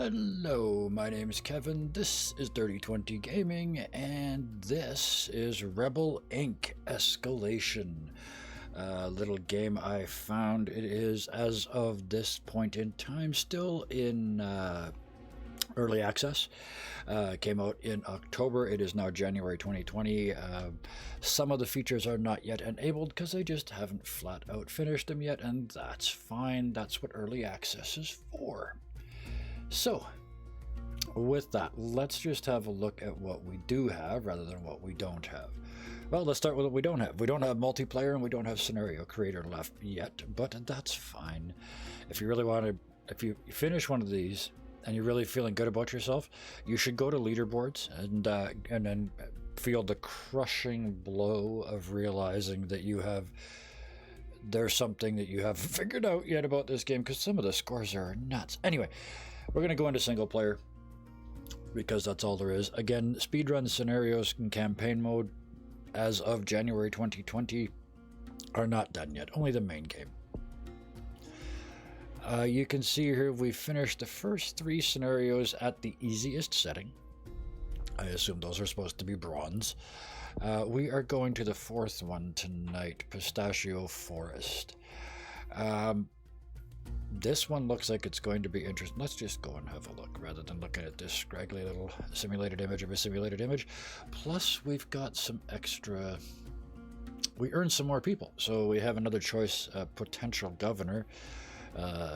Hello, my name is Kevin, this is Dirty 20 Gaming, and this is Rebel Inc. Escalation. A little game I found. It is, as of this point in time, still in early access. Came out in October. It is now January 2020. Some of the features are not yet enabled because they just haven't flat out finished them yet, and that's fine. That's what early access is for. So, with that, let's just have a look at what we do have rather than what we don't have. Well, let's start with what we don't have. We don't have multiplayer and we don't have scenario creator left yet, but that's fine. If you really want to, if you finish one of these and you're really feeling good about yourself, you should go to leaderboards and then feel the crushing blow of realizing that there's something that you haven't figured out yet about this game, because some of the scores are nuts. Anyway, we're going to go into single player because that's all there is. Again, speedrun scenarios in campaign mode as of January 2020 are not done yet, only the main game. You can see here we finished the first 3 scenarios at the easiest setting. I assume those are supposed to be bronze. We are going to the 4th one tonight, Pistachio Forest. This one looks like it's going to be interesting. Let's just go and have a look rather than looking at this scraggly little simulated image of a simulated image. Plus, we've got some extra... We earned some more people. So we have another choice, potential governor,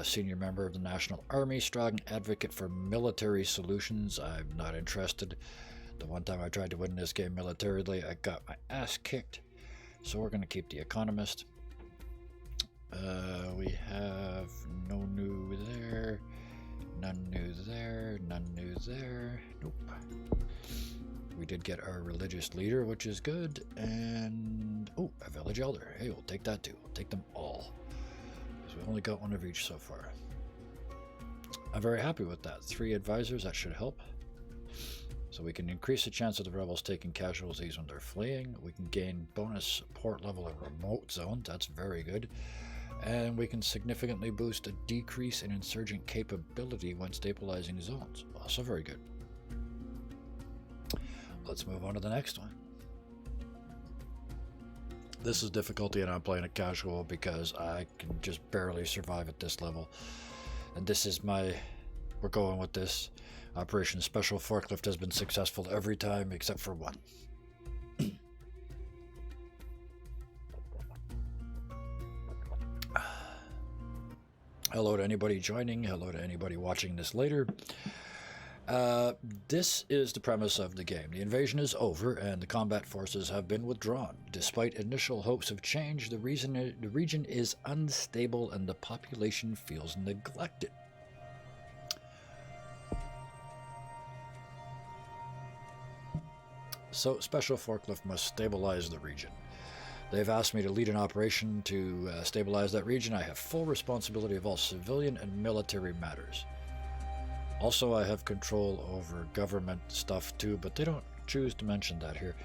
senior member of the National Army, strong advocate for military solutions. I'm not interested. The one time I tried to win this game militarily, I got my ass kicked. So we're going to keep the economist. We have no new there, none new there, none new there. Nope. We did get our religious leader, which is good, and oh, a village elder. Hey, we'll take that too. We'll take them all, because we only got one of each so far. I'm very happy with that. 3 advisors, that should help. So we can increase the chance of the rebels taking casualties when they're fleeing. We can gain bonus support level in remote zones. That's very good. And we can significantly boost a decrease in insurgent capability when stabilizing zones. Also very good. Let's move on to the next one. This is difficulty, and I'm playing a casual because I can just barely survive at this level. And this is we're going with this. Operation Special Forklift has been successful every time except for one. Hello to anybody joining. Hello to anybody watching this later. This is the premise of the game. The invasion is over and the combat forces have been withdrawn. Despite initial hopes of change, the region is unstable and the population feels neglected. So, Special Forklift must stabilize the region. They've asked me to lead an operation to stabilize that region. I have full responsibility of all civilian and military matters. Also, I have control over government stuff too, but they don't choose to mention that here.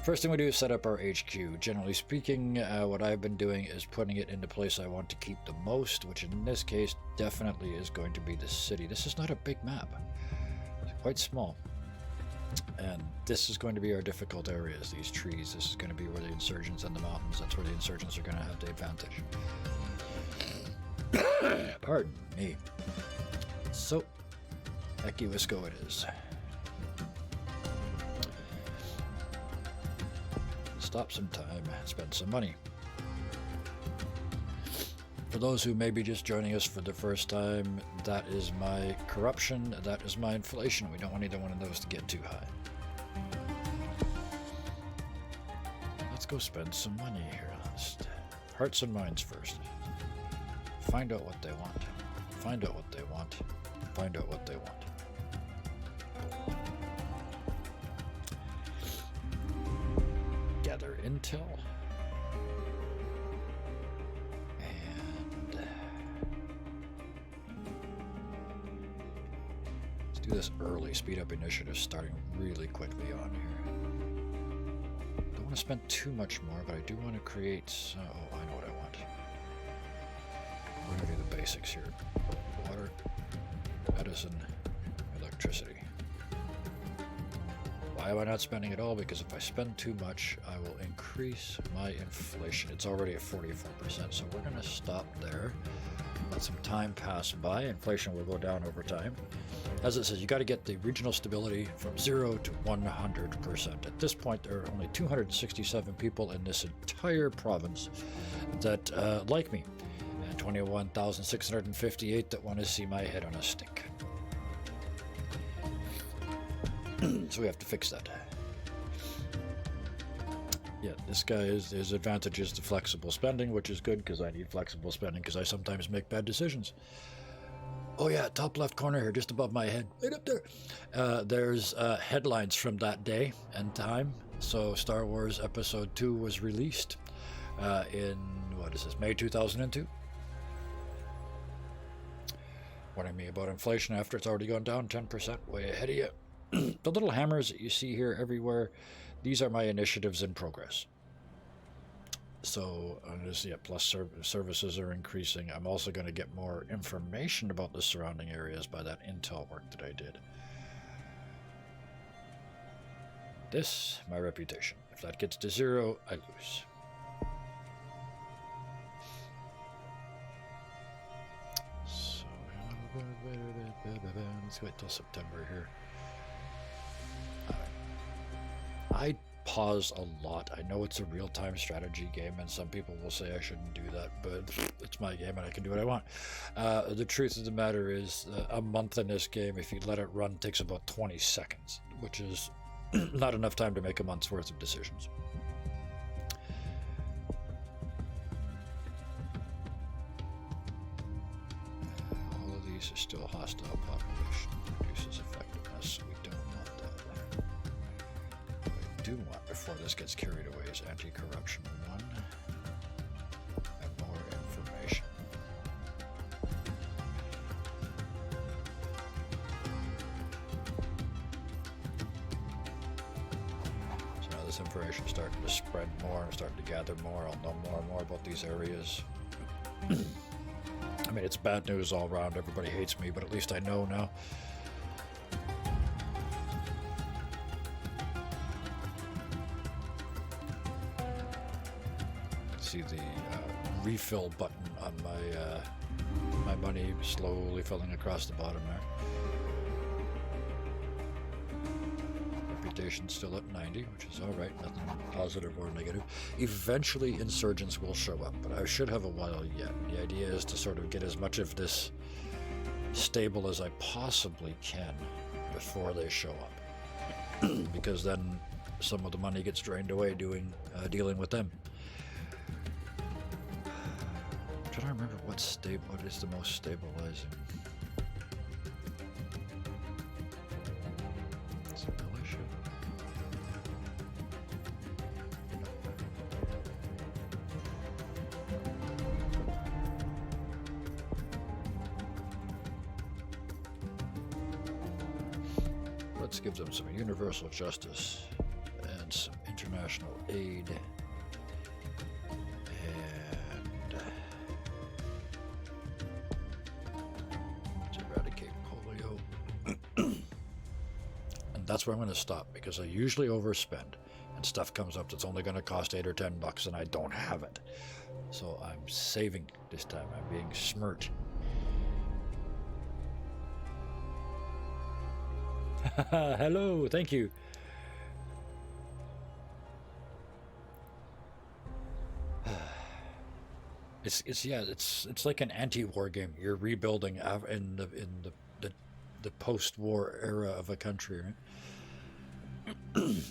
First thing we do is set up our HQ. Generally speaking, what I've been doing is putting it in the place I want to keep the most, which in this case definitely is going to be the city. This is not a big map. It's quite small. And this is going to be our difficult areas, these trees. This is going to be where the insurgents and the mountains, that's where the insurgents are going to have the advantage. Pardon me. So, Equiwisco it is. Stop some time and spend some money. For those who may be just joining us for the first time, that is my corruption, that is my inflation. We don't want either one of those to get too high. Let's go spend some money here. Hearts and minds first. Find out what they want. Find out what they want. Find out what they want. Gather intel. Do this early. Speed up initiative starting really quickly on here. Don't want to spend too much more, but I do want to create... oh, I know what I want. We're going to do the basics here. Water, medicine, electricity. Why am I not spending it all? Because if I spend too much, I will increase my inflation. It's already at 44%, so we're going to stop there. Let some time pass by. Inflation will go down over time. As it says, you got to get the regional stability from 0 to 100%. At this point, there are only 267 people in this entire province that like me, and 21,658 that want to see my head on a stick. So we have to fix that. Yeah, this guy his advantage is the flexible spending, which is good because I need flexible spending because I sometimes make bad decisions. Oh yeah, top left corner here, just above my head, right up there. There's headlines from that day and time. So Star Wars Episode 2 was released in, what is this, May 2002? Warning me about inflation after it's already gone down 10%, way ahead of you. The little hammers that you see here everywhere, these are my initiatives in progress. So, plus services are increasing. I'm also going to get more information about the surrounding areas by that intel work that I did. This, my reputation. If that gets to 0, I lose. So, let's wait till September here. I pause a lot. I know it's a real-time strategy game, and some people will say I shouldn't do that, but it's my game and I can do what I want. The truth of the matter is, a month in this game, if you let it run, takes about 20 seconds, which is not enough time to make a month's worth of decisions. All of these are still hostile population. Reduces effectiveness, so we don't want that. Do want before this gets carried away is anti-corruption 1 and more information. So now this information is starting to spread more, I'm starting to gather more, I'll know more and more about these areas. I mean, it's bad news all around, everybody hates me, but at least I know now. See the refill button on my money slowly filling across the bottom there. Reputation's still at 90, which is all right, nothing positive or negative. Eventually insurgents will show up, but I should have a while yet. The idea is to sort of get as much of this stable as I possibly can before they show up, because then some of the money gets drained away dealing with them. I'm trying to remember what is the most stabilizing. It's a militia. Let's give them some universal justice and some international aid. That's where I'm going to stop, because I usually overspend and stuff comes up that's only going to cost $8 or $10 and I don't have it. So I'm saving this time. I'm being smart. Hello, thank you. It's like an anti-war game. You're rebuilding in the post-war era of a country, right?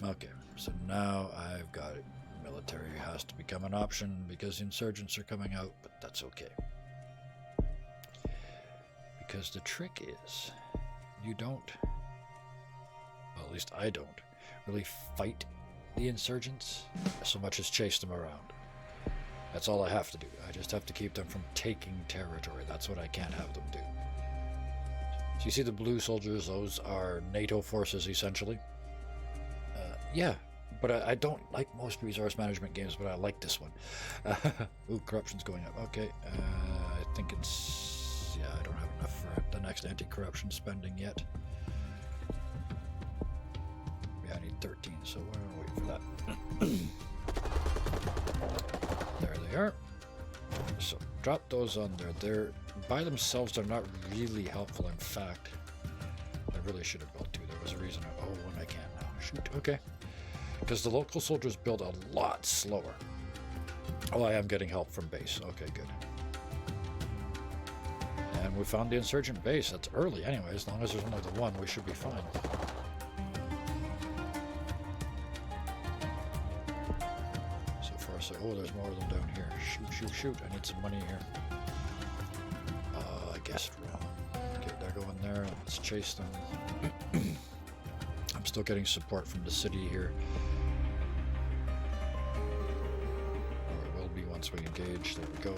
Okay, so now I've got it. Military has to become an option because insurgents are coming out, but that's okay. Because the trick is, you don't, well, at least I don't, really fight the insurgents so much as chase them around. That's all I have to do. I just have to keep them from taking territory. That's what I can't have them do. So you see the blue soldiers, those are NATO forces essentially. Yeah, but I don't like most resource management games, but I like this one. Ooh, corruption's going up. Okay, I think it's, yeah, I don't have enough for the next anti-corruption spending yet. Yeah, I need 13, so we're gonna wait for that. There they are. So drop those on there. They're by themselves, they're not really helpful. In fact, I really should have built two. There was a reason. Oh, and I can't now. Shoot. Okay. Because the local soldiers build a lot slower. Oh, I am getting help from base. Okay, good. And we found the insurgent base. That's early anyway. As long as there's only the one, we should be fine. So far, so oh, there's more of them down here. Shoot, shoot, shoot. I need some money here. I guessed wrong. Okay, they're going there. Let's chase them. I'm still getting support from the city here. Or it will be once we engage. There we go.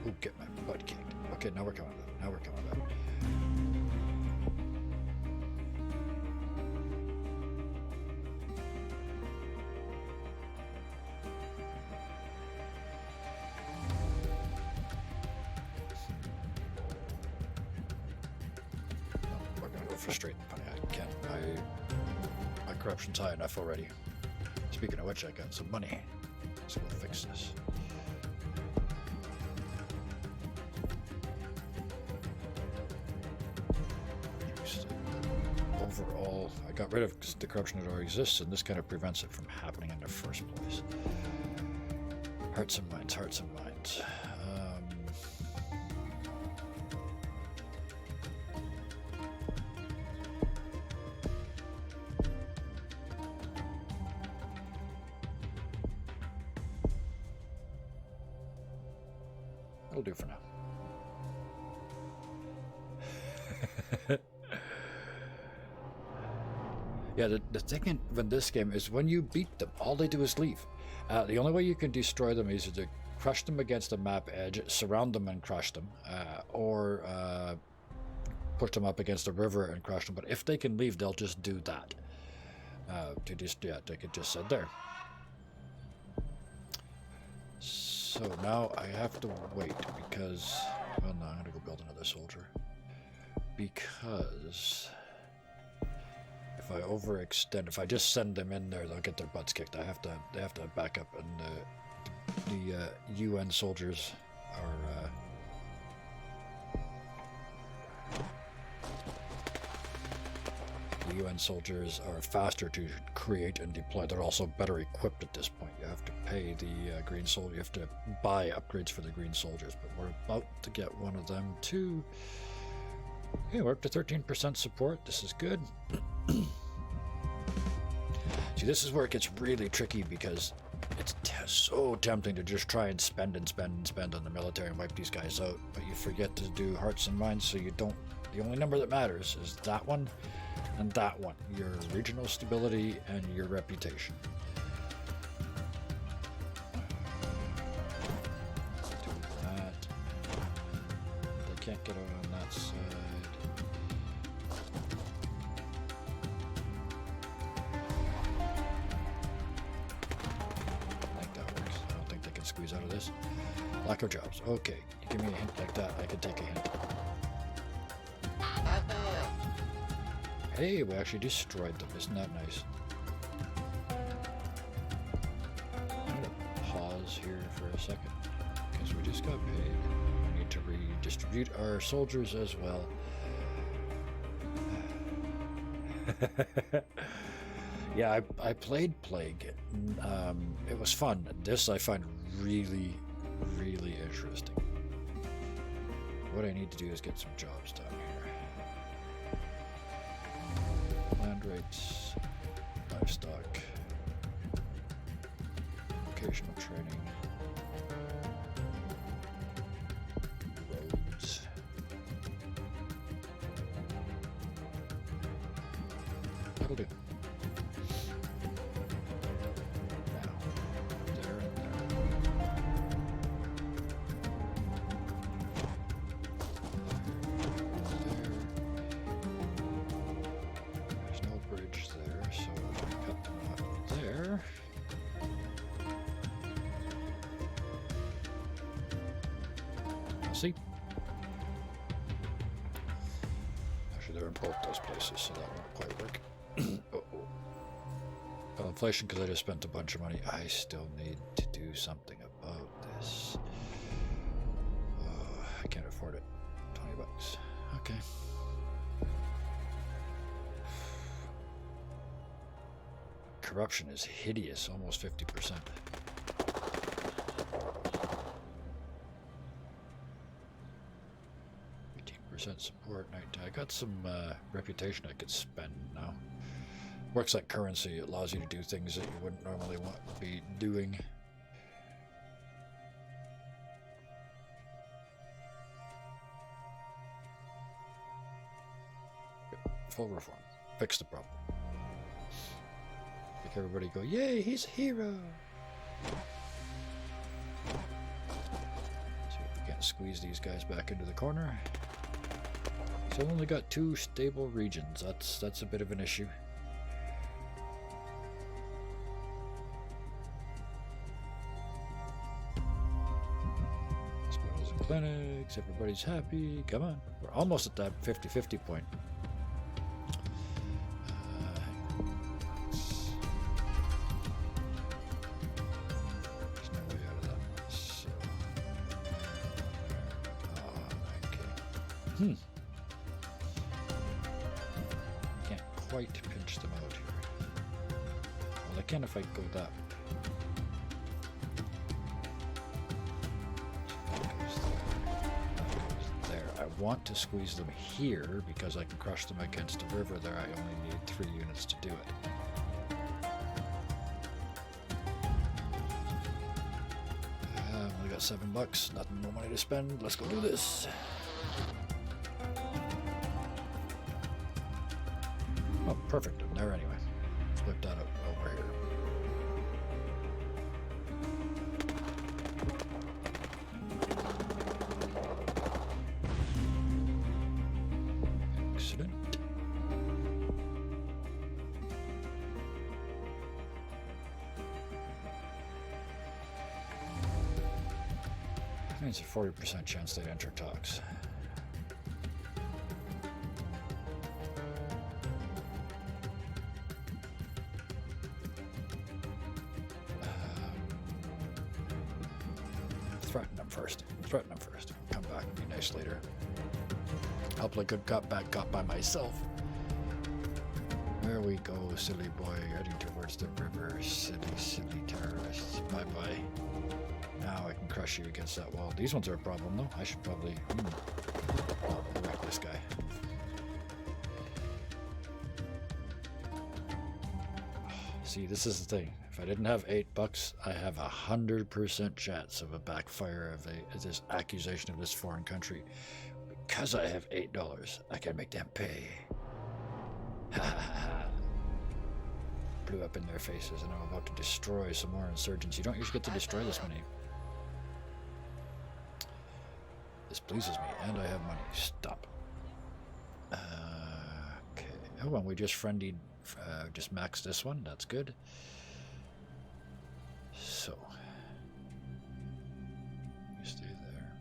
Ooh, get my butt kicked. Okay, now we're coming back. Now we're coming back. Straight. I can't. My corruption's high enough already. Speaking of which, I got some money, so we'll fix this. Overall, I got rid of the corruption that already exists, and this kind of prevents it from happening in the first place. Hearts and minds, hearts and minds. That'll do for now. Yeah, the thing in this game is when you beat them, all they do is leave. The only way you can destroy them is to crush them against the map edge, surround them and crush them, or push them up against a river and crush them. But if they can leave, they'll just do that. They could just sit there. So now I have to wait because, well, no, I'm going to go build another soldier. Because if I overextend, if I just send them in there, they'll get their butts kicked. They have to back up, and the UN soldiers are faster to create and deploy. They're also better equipped at this point. You have to pay the green soldier. You have to buy upgrades for the green soldiers. But we're about to get one of them too. Okay, we're up to 13% support. This is good. See, this is where it gets really tricky because it's so tempting to just try and spend and spend and spend on the military and wipe these guys out, but you forget to do hearts and minds, so you don't. The only number that matters is that one and that one, your regional stability and your reputation. Do that. They can't get out on that side. Squeeze out of this. Lack of jobs. Okay, you give me a hint like that, I could take a hint. Hey, we actually destroyed them. Isn't that nice? I'm gonna pause here for a second because we just got paid. We need to redistribute our soldiers as well. Yeah, I played Plague. It was fun. This I find really, really interesting. What I need to do is get some jobs down here. Land rates, livestock, vocational training, roads. That'll do. See? inflation because I just spent a bunch of money. I still need to do something about this. I can't afford it. 20 bucks. Okay. Corruption is hideous, almost 50%. Support. I got some reputation I could spend now. Works like currency. It allows you to do things that you wouldn't normally want to be doing. Full reform. Fix the problem. Make everybody go, yay, he's a hero! See if we can squeeze these guys back into the corner. So I've only got 2 stable regions. That's a bit of an issue. Hospitals and clinics, everybody's happy. Come on. We're almost at that 50-50 point. There's no way out of that. So, okay. Quite pinch them out here. Well, I can if I go that way. That goes there. I want to squeeze them here because I can crush them against a river there. I only need 3 units to do it. I've only got $7. Nothing, no money to spend. Let's go do this. Oh, perfect. I'm there anyway. Flip that over here. Excellent. It's a 40% chance they'd enter talks. Threaten them first. Come back and be nice later. I'll play good cop, bad cop by myself. There we go, silly boy, heading towards the river. Silly, silly terrorists. Bye-bye. Now I can crush you against that wall. These ones are a problem, though. I should probably... I'll wreck this guy. See, this is the thing. If I didn't have $8, I have 100% chance of a backfire of this accusation of this foreign country. Because I have $8, I can make them pay. Ha ha ha. Blew up in their faces, and I'm about to destroy some more insurgents. You don't usually get to destroy this many. This pleases me, and I have money. Stop. Okay. Oh, and we just friendlied, just maxed this one. That's good. So, you stay there.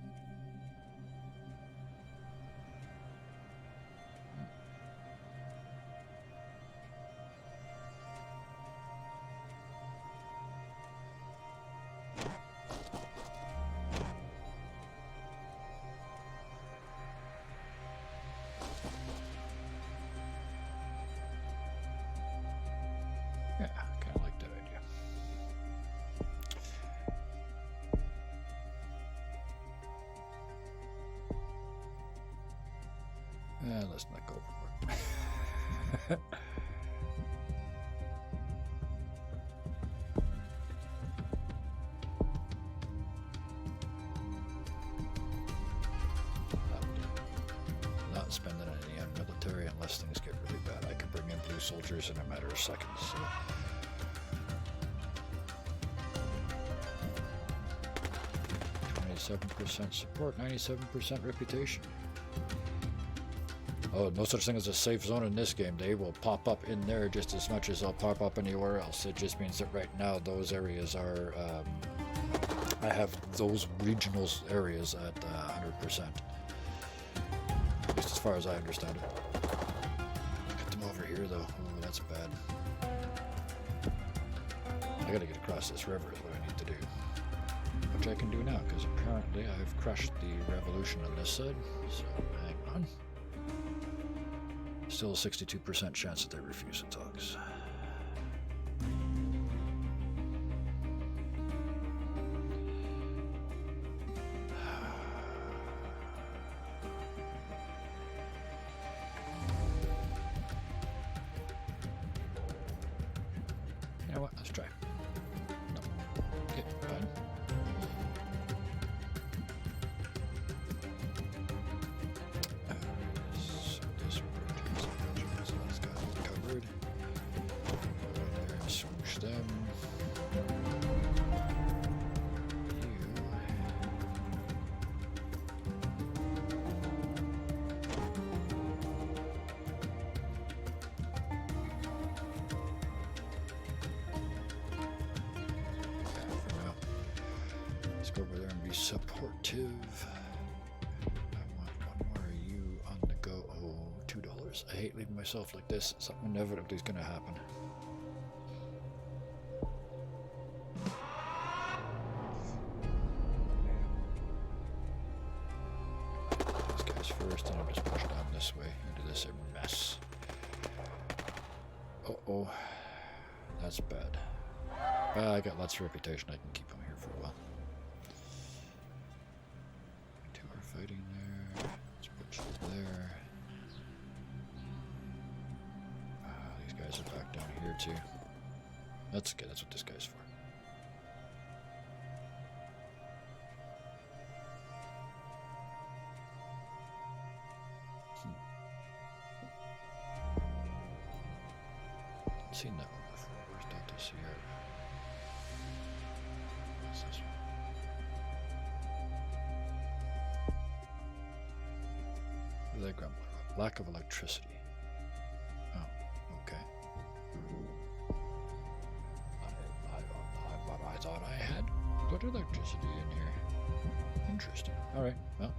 Yeah, kind of like that idea. Let's not go overboard. Not spending any on military unless things get really bad. I can bring in blue soldiers in a matter of seconds. So. 27% support, 97% reputation. Oh, no such thing as a safe zone in this game. They will pop up in there just as much as they'll pop up anywhere else. It just means that right now those areas are, I have those regional areas at 100%. At least as far as I understand it. Get them over here though. Oh, that's bad. I gotta get across this river is what I need to do. Which I can do now, because apparently I've crushed the revolution on this side. So, hang on. Still a 62% chance that they refuse the talks. You know what? Let's try. No. Okay, fine. So this that's got it covered. Go in there and swoosh them. Go over there and be supportive. I want one more of you on the go. Oh, $2. I hate leaving myself like this. Something inevitably is going to happen. These guys first, and I'll just push down this way into this mess. Uh-oh. That's bad. I got lots of reputation. I can keep them here for a while. Fighting there. Let's put you there. These guys are back down here too. That's okay, that's what this guy's for. Seen that one before. Where's Delta Sierra? What's this one? What are they grumbling about? Lack of electricity. Oh, okay. I thought I had good electricity in here. Interesting. Alright, well.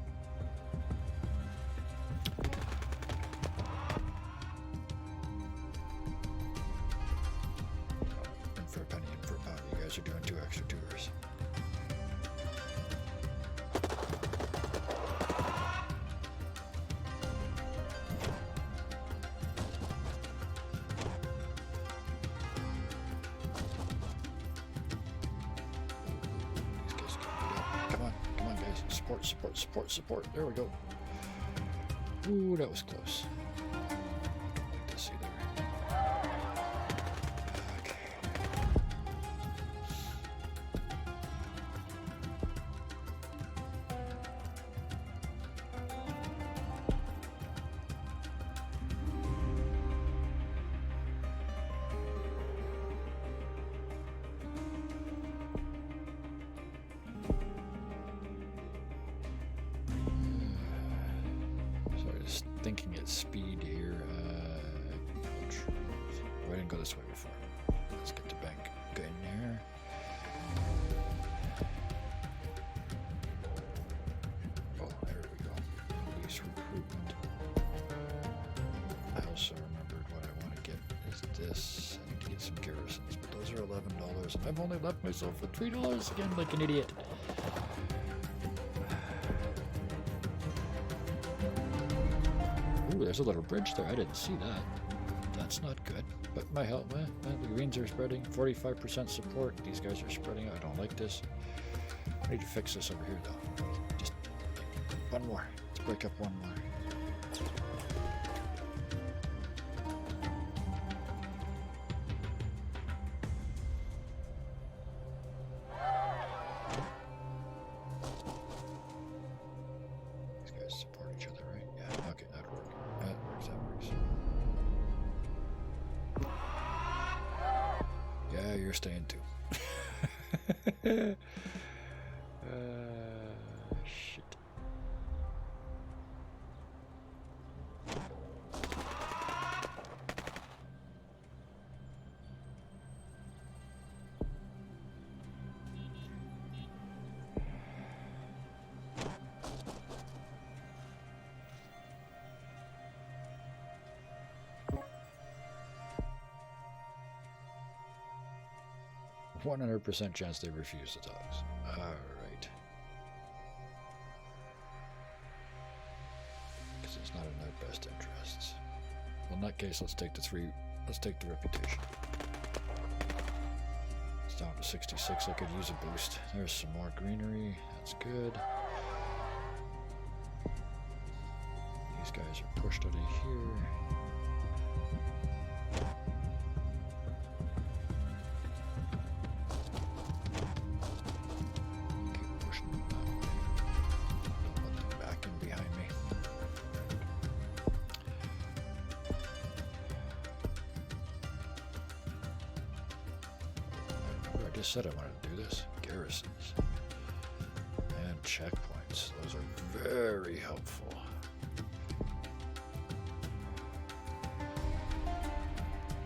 In for a penny, in for a pound. You guys are doing 2 extra tours. Support. There we go. Ooh, that was close. Let's see there. Okay. Thinking at speed here. Oh, I didn't go this way before. Let's get the bank going there. Oh, there we go. Police recruitment. I also remembered what I want to get is this. I need to get some garrisons, but those are $11, and I've only left myself with $3 again, like an idiot. Ooh, there's a little bridge there. I didn't see that. That's not good. But my help, the greens are spreading. 45% support. These guys are spreading out. I don't like this. I need to fix this over here, though. Just one more. Let's break up one more. These guys support each other, right? Yeah. Okay, that'll work. That works. Yeah, you're staying too. Shit. 100% chance they refuse the talks. Alright. Because it's not in their best interests. Well, in that case, let's take the reputation. It's down to 66. I could use a boost. There's some more greenery. That's good. These guys are pushed out of here. Keep pushing them that way. Don't let them back in behind me. I just said I wanted to do this. Garrisons and checkpoints. Those are very helpful.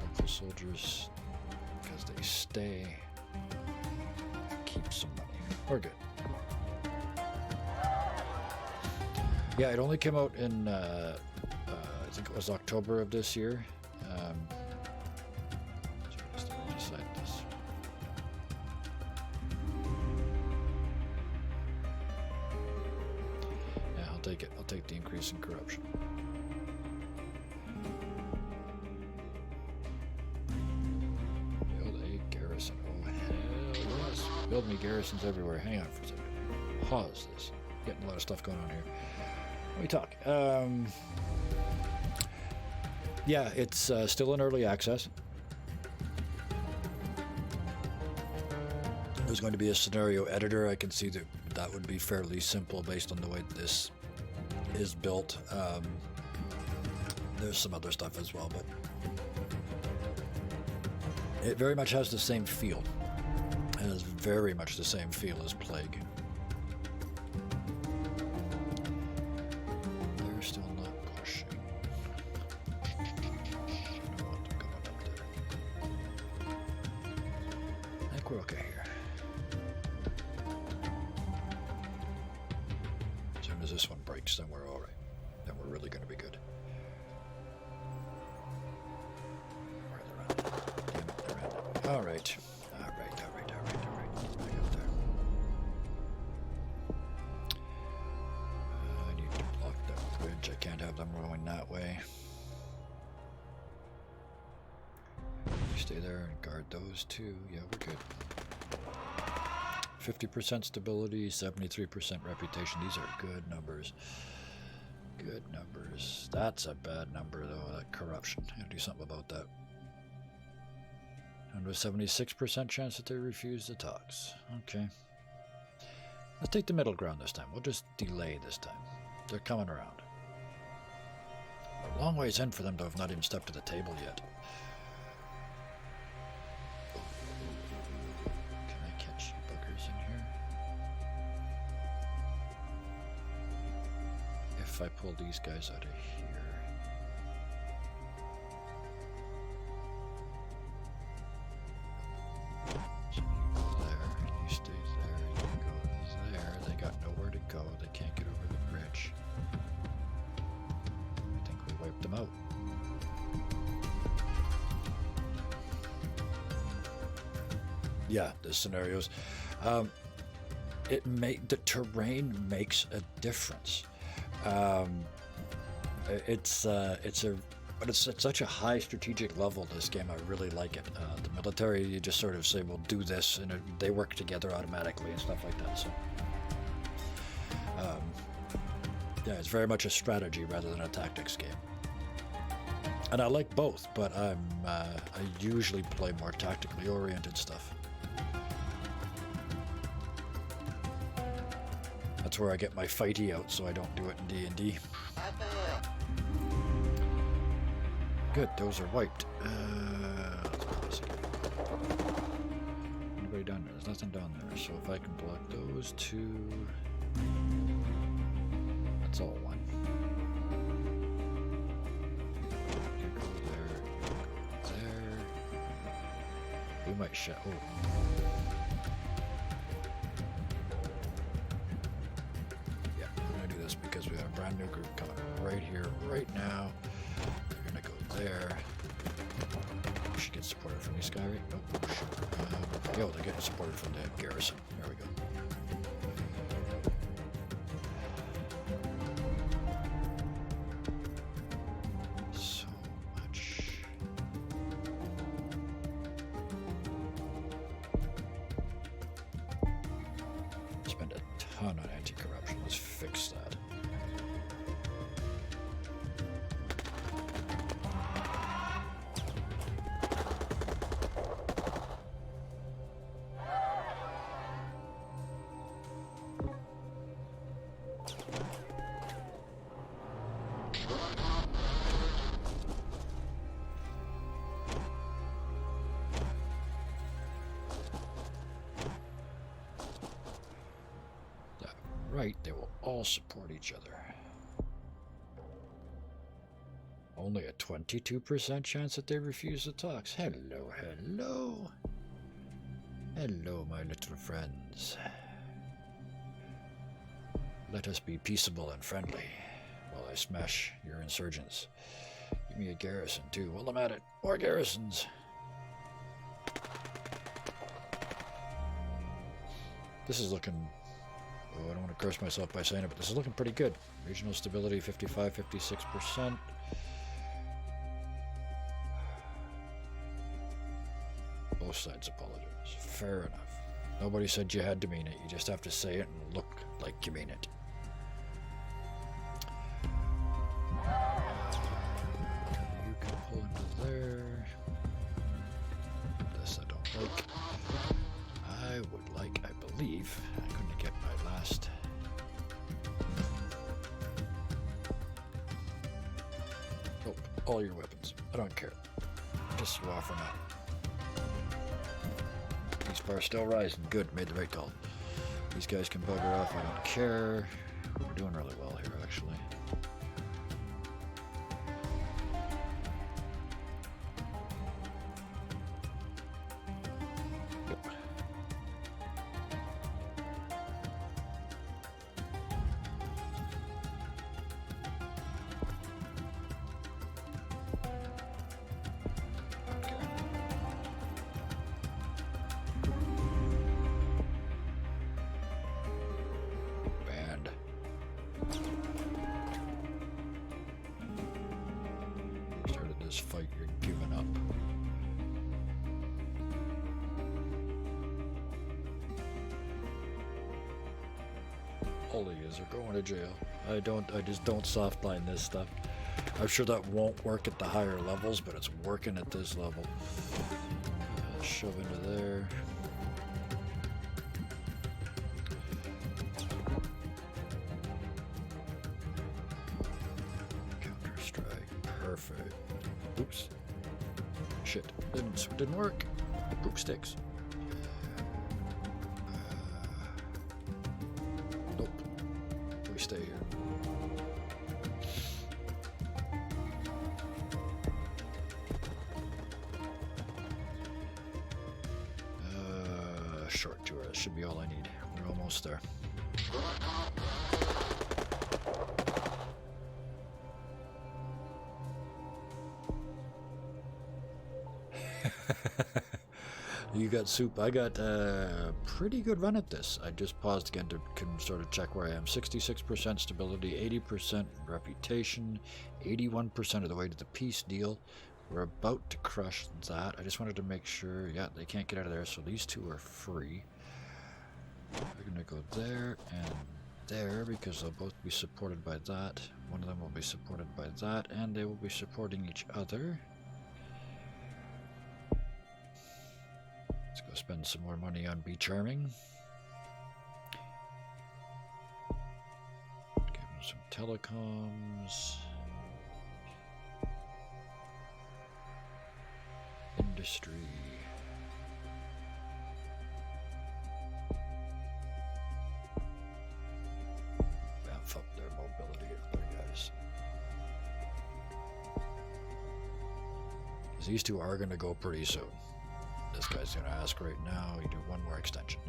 Local soldiers, because they stay, keep some money. We're good. Yeah, it only came out in, I think it was October of this year. I'll take the increase in corruption. Build a garrison. Oh, hell yes. Build me garrisons everywhere. Hang on for a second. Pause this. Getting a lot of stuff going on here. Let me talk. Yeah, it's still in early access. There's going to be a scenario editor. I can see that would be fairly simple based on the way this is built. There's some other stuff as well, but it very much has the same feel. It has very much the same feel as Plague. They're still not pushing. I don't want them going up there. I think we're okay here. As soon as this one breaks, then we're all right. Then we're really going to be good. All right. Back up there. I need to block that bridge. I can't have them going that way. You stay there and guard those two. Yeah, we're good. 50% stability, 73% reputation. These are good numbers. Good numbers. That's a bad number, though, that corruption. I'll do something about that. And with 76% chance that they refuse the talks. Okay. Let's take the middle ground this time. We'll just delay this time. They're coming around. A long ways in for them to have not even stepped to the table yet. Can I catch you buggers in here? If I pull these guys out of here. Yeah, the scenarios. The terrain makes a difference. It's at such a high strategic level. This game, I really like it. The military, you just sort of say, "We'll do this," and they work together automatically and stuff like that. So, yeah, it's very much a strategy rather than a tactics game. And I like both, but I usually play more tactically oriented stuff. That's where I get my fighty out, so I don't do it in D&D. Good, those are wiped. Let's put this again. Anybody down there? There's nothing down there. So if I can block those two, that's all one. You go there, you go there. We might shut. Oh. Because we have a brand new group coming right here, right now. They're gonna go there, should get supported from this guy, right? Nope. Yo, they're getting supported from the garrison. There we go. So much. Spend a ton on anti-corruption. Let's fix that. Right, they will all support each other. Only a 22% chance that they refuse the talks. Hello, hello. Hello, my little friends. Let us be peaceable and friendly while I smash your insurgents. Give me a garrison, too. While I'm at it, more garrisons. This is looking... Oh, I don't want to curse myself by saying it, but this is looking pretty good. Regional stability, 55, 56%. Both sides apologize. Fair enough. Nobody said you had to mean it. You just have to say it and look like you mean it. You can pull into there. This I don't like. I would like, I believe, I couldn't get my last. Oh, all your weapons. I don't care. Piss you off or not. Peace bar still rising. Good, made the right call. These guys can bugger off, I don't care. We're doing really well here, actually. Fight, you're giving up. All of yous are going to jail. I just don't softline this stuff. I'm sure that won't work at the higher levels, but it's working at this level. Shove into there. Counter-strike. Perfect. Oops. Shit. Didn't work. Poop sticks. Nope. We stay here. Short tour. That should be all I need. We're almost there. You got soup. I got a pretty good run at this. I just paused again to sort of check where I am. 66% stability, 80% reputation, 81% of the way to the peace deal. We're about to crush that. I just wanted to make sure. Yeah, they can't get out of there, so these two are free. We're going to go there and there because they'll both be supported by that. One of them will be supported by that, and they will be supporting each other. Let's go spend some more money on Be Charming. Give them some telecoms. Industry. Bamf up their mobility of their guys. Because these two are going to go pretty soon. This guy's going to ask right now, you do one more extension.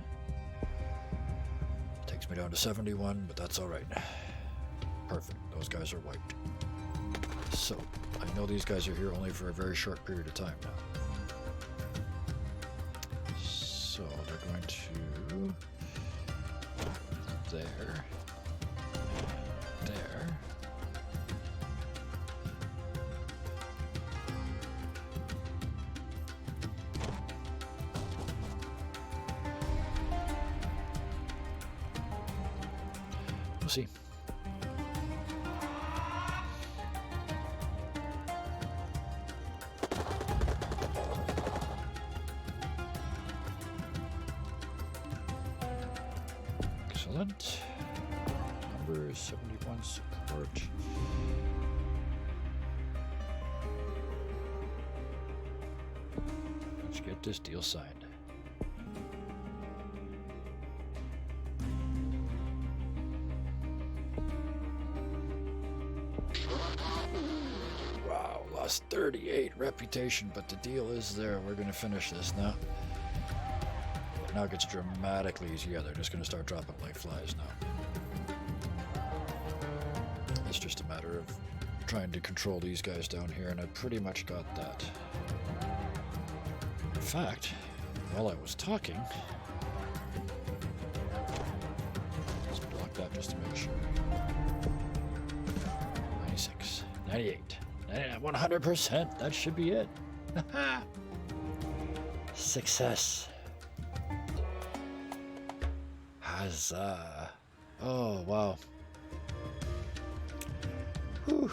Takes me down to 71, but that's alright. Perfect. Those guys are wiped. So, I know these guys are here only for a very short period of time now. to there, there. We'll see. Excellent. Number 71 support. Let's get this deal signed. Wow, lost 38 reputation, but the deal is there. We're going to finish this now. Now it gets dramatically easier. They're just going to start dropping like flies now. It's just a matter of trying to control these guys down here, and I pretty much got that. In fact, while I was talking, let's block that just to make sure. 96, 98, 99, 100%. That should be it. Success. Huzzah. Oh, wow. Whew.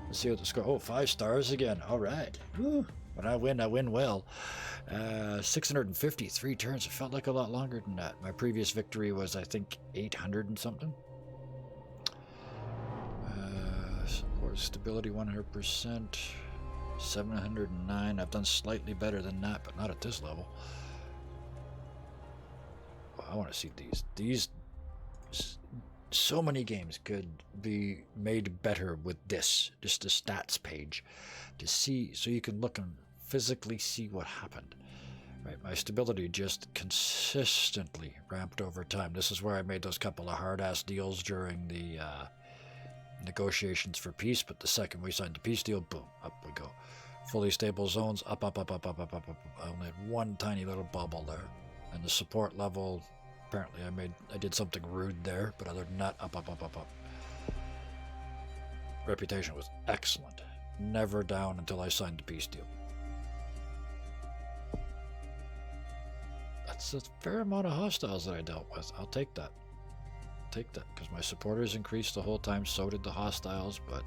Let's see what the score. Oh, 5 stars again. All right. Whew. When I win well. 653 turns. It felt like a lot longer than that. My previous victory was, I think, 800 and something. Support stability 100%. 709. I've done slightly better than that, but not at this level. I want to see these. So many games could be made better with this, just a stats page, to see, so you can look and physically see what happened. Right, my stability just consistently ramped over time. This is where I made those couple of hard-ass deals during the negotiations for peace. But the second we signed the peace deal, boom, up we go. Fully stable zones, up. I only had one tiny little bubble there, and the support level. Apparently I did something rude there, but other than that, up. Reputation was excellent. Never down until I signed the peace deal. That's a fair amount of hostiles that I dealt with. I'll take that. Because my supporters increased the whole time, so did the hostiles, but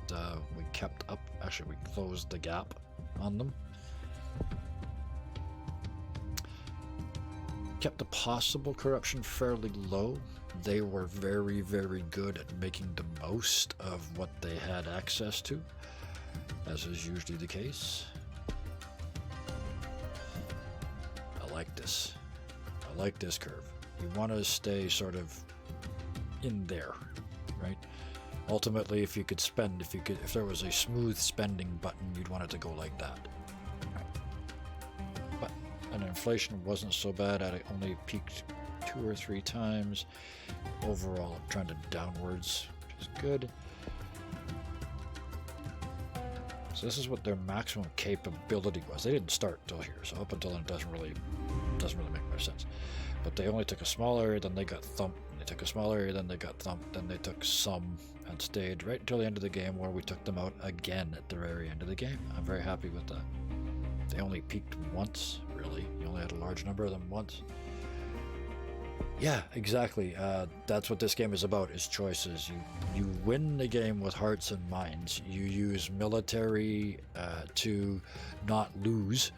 we kept up. Actually, we closed the gap on them. Kept the possible corruption fairly low. They were very, very good at making the most of what they had access to, as is usually the case. I like this. I like this curve. You want to stay sort of in there, right? Ultimately, if you could spend, if there was a smooth spending button, you'd want it to go like that. And inflation wasn't so bad. I only peaked 2 or 3 times. Overall, I'm trending downwards, which is good. So this is what their maximum capability was. They didn't start till here, so up until then it doesn't really make much sense. But they only took a small area, then they got thumped. They took a small area, then they got thumped. Then they took some and stayed right until the end of the game, where we took them out again at the very end of the game. I'm very happy with that. They only peaked once, really. You only had a large number of them once. Yeah, exactly. That's what this game is about, is choices. You win the game with hearts and minds. You use military to not lose,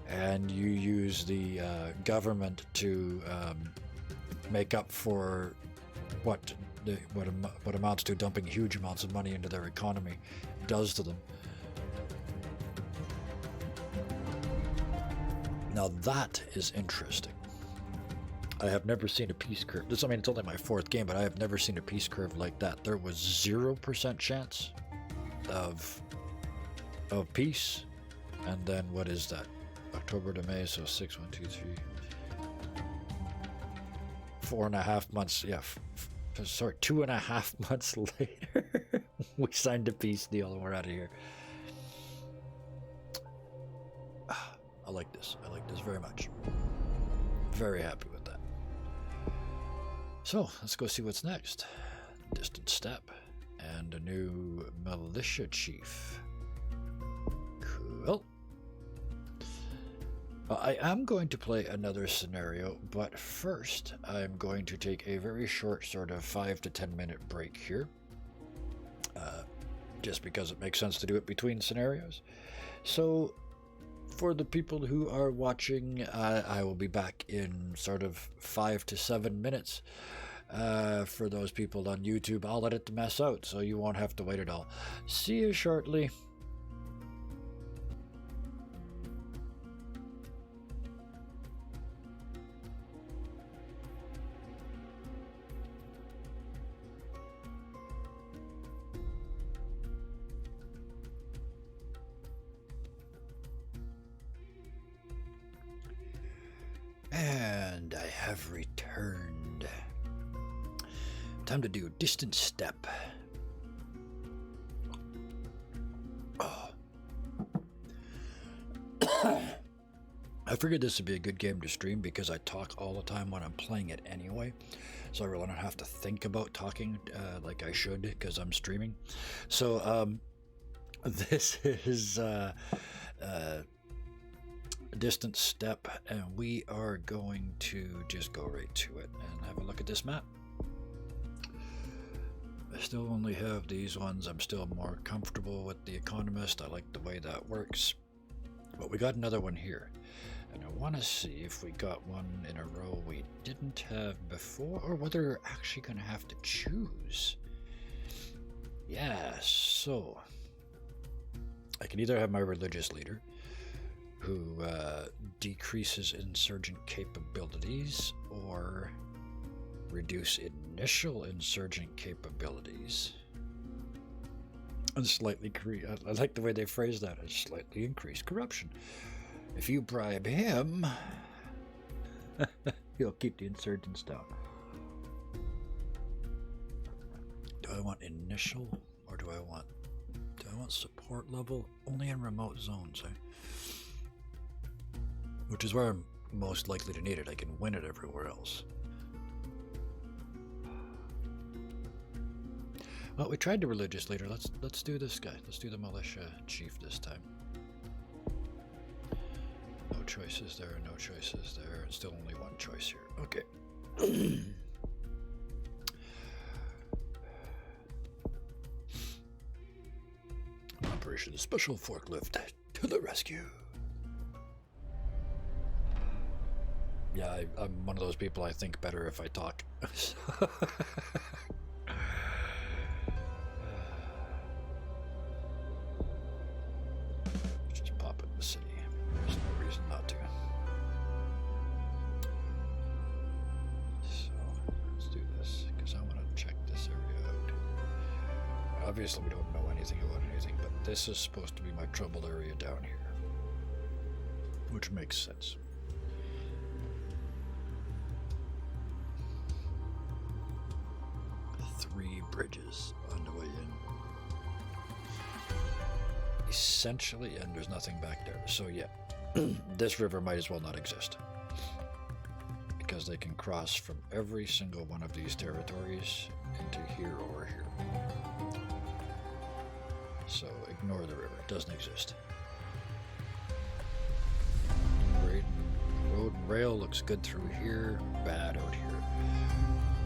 and you use the government to make up for what amounts to dumping huge amounts of money into their economy does to them. Now that is interesting. I have never seen a peace curve. It's only my 4th game, but I have never seen a peace curve like that. There was 0% chance of peace, and then what is that? October to May, so 6, 1, 2, 3, 4.5 months. Yeah, sorry, 2.5 months later, we signed a peace deal and we're out of here. I like this. I like this very much. Very happy with that. So let's go see what's next. Distant step and a new militia chief. Cool. I am going to play another scenario, but first I'm going to take a very short sort of 5 to 10 minute break here. Just because it makes sense to do it between scenarios. So for the people who are watching, I will be back in sort of 5 to 7 minutes. For those people on YouTube, I'll let it mess out, so you won't have to wait at all. See you shortly. And I have returned. Time to do distant step. Oh. I figured this would be a good game to stream because I talk all the time when I'm playing it anyway. So I really don't have to think about talking like I should because I'm streaming. So this is distant step, and we are going to just go right to it and have a look at this map. I still only have these ones. I'm still more comfortable with the Economist. I like the way that works, but we got another one here, and I want to see if we got one in a row we didn't have before, or whether we're actually going to have to choose. Yeah, so I can either have my religious leader, who decreases insurgent capabilities, or reduce initial insurgent capabilities and slightly I like the way they phrase that, as slightly increase corruption. If you bribe him, he'll keep the insurgents down. Do I want initial, or do I want support level? Only in remote zones, eh? Which is where I'm most likely to need it. I can win it everywhere else. Well, we tried the religious leader. Let's do this guy. Let's do the militia chief this time. No choices there, no choices there. Still only one choice here. Okay. Operation Special Forklift to the rescue. Yeah, I'm one of those people, I think better if I talk. Just pop in the city. There's no reason not to. So, let's do this, because I want to check this area out. Obviously, we don't know anything about anything, but this is supposed to be my troubled area down here. Which makes sense. Bridges on the way in. Essentially, and there's nothing back there. So yeah, this river might as well not exist, because they can cross from every single one of these territories into here or here. So ignore the river. It doesn't exist. Great. Road and rail looks good through here. Bad out here.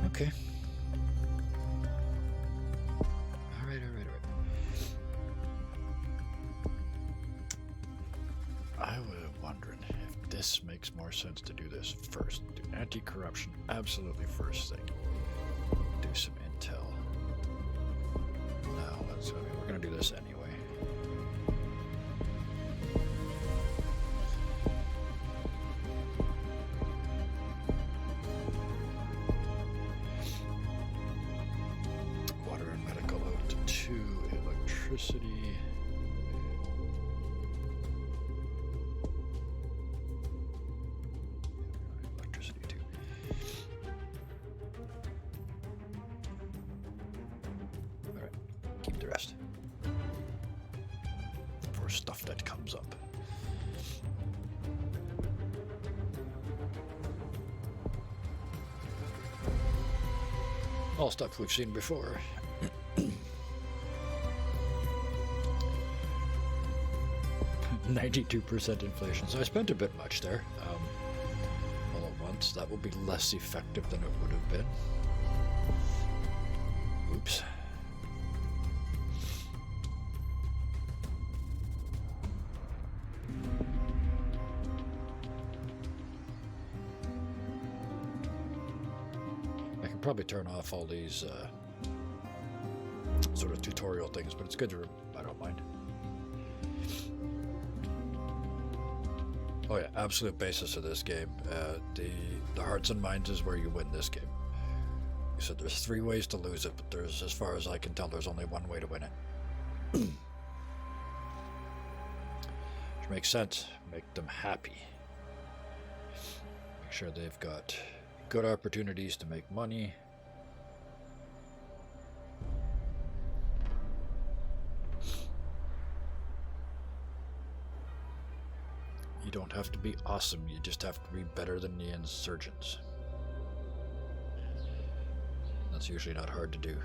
Okay. This makes more sense to do this first. Do anti-corruption absolutely first thing. Do some intel. Now we're gonna do this anyway. Water and medical out to 2, electricity. Stuff that comes up. All stuff we've seen before. 92% inflation. So I spent a bit much there. All at once. That will be less effective than it would have been. Oops. I can probably turn off all these sort of tutorial things, but it's good to. I don't mind. Oh yeah, absolute basis of this game. The hearts and minds is where you win this game. So there's 3 ways to lose it, but there's, as far as I can tell, there's only 1 way to win it. Which makes sense. Make them happy. Make sure they've got good opportunities to make money. You don't have to be awesome, you just have to be better than the insurgents. That's usually not hard to do.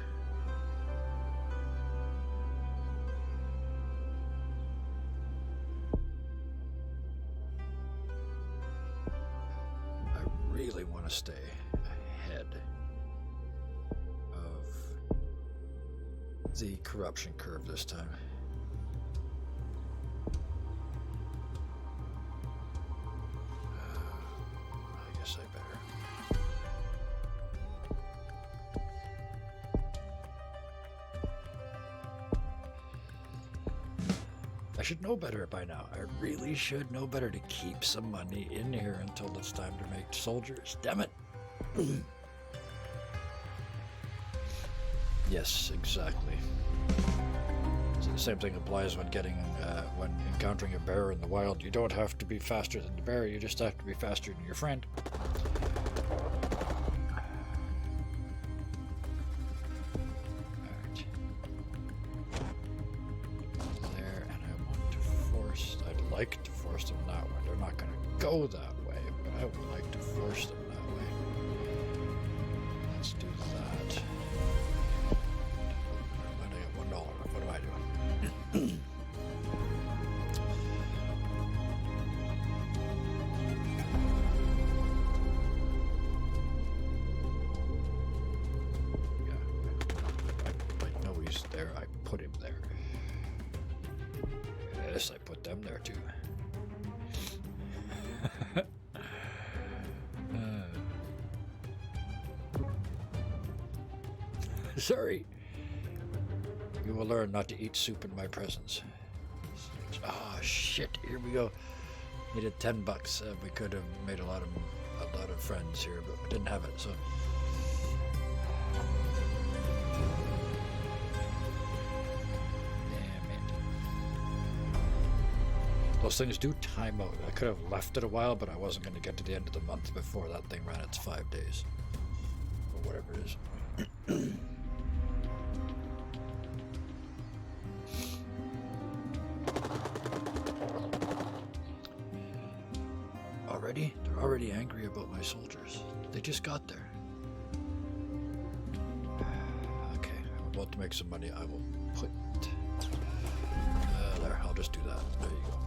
I really want to stay ahead of the corruption curve this time. I should know better by now. I really should know better to keep some money in here until it's time to make soldiers. Damn it! Yes, exactly. So the same thing applies when when encountering a bear in the wild. You don't have to be faster than the bear. You just have to be faster than your friend. Like to force them that way. They're not going to go that way, but I would like to force them that way. Let's do that. I get $1. What am I doing? Yeah, I know he's there. I put him there. Yes, I put them there too. Sorry. You will learn not to eat soup in my presence. Ah, shit! Here we go. Needed $10. We could have made a lot of friends here, but we didn't have it. So. Those things do time out. I could have left it a while, but I wasn't going to get to the end of the month before that thing ran its 5 days. Or whatever it is. Already? They're already angry about my soldiers. They just got there. Okay, I'm about to make some money. I will put... there, I'll just do that. There you go.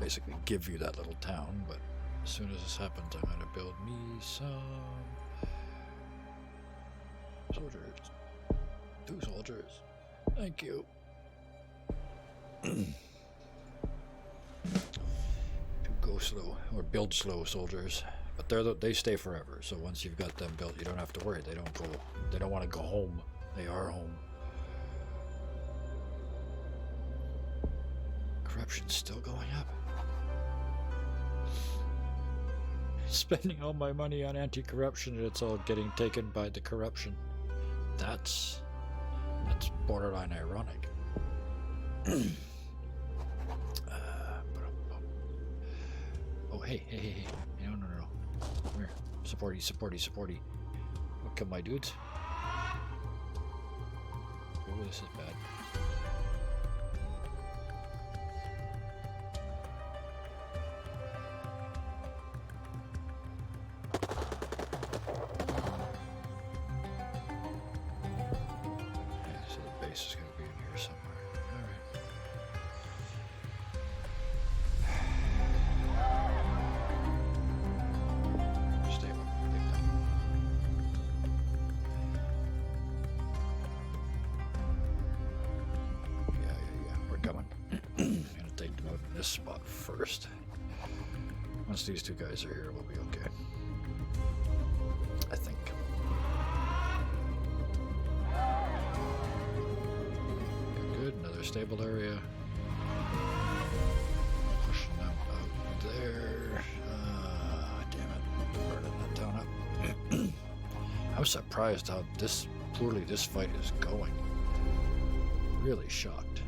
Basically give you that little town, but as soon as this happens, I'm going to build me some soldiers. 2 soldiers. Thank you. 2 go slow, or build slow soldiers. But they stay forever, so once you've got them built, you don't have to worry. They don't want to go home. They are home. Corruption's still going up. Spending all my money on anti-corruption and it's all getting taken by the corruption. That's borderline ironic. Oh, hey. No. Come here. Supporty. What come my dudes? Oh, this is bad. base is going to be in here somewhere. All right. Stable. Big time. Yeah. We're coming. Gonna take them out in this spot first. Once these two guys are here, we'll be okay. I think. Good. Another stable area. Pushing them out there. Damn it. Burning that town up. I'm surprised how poorly this fight is going. Really shocked.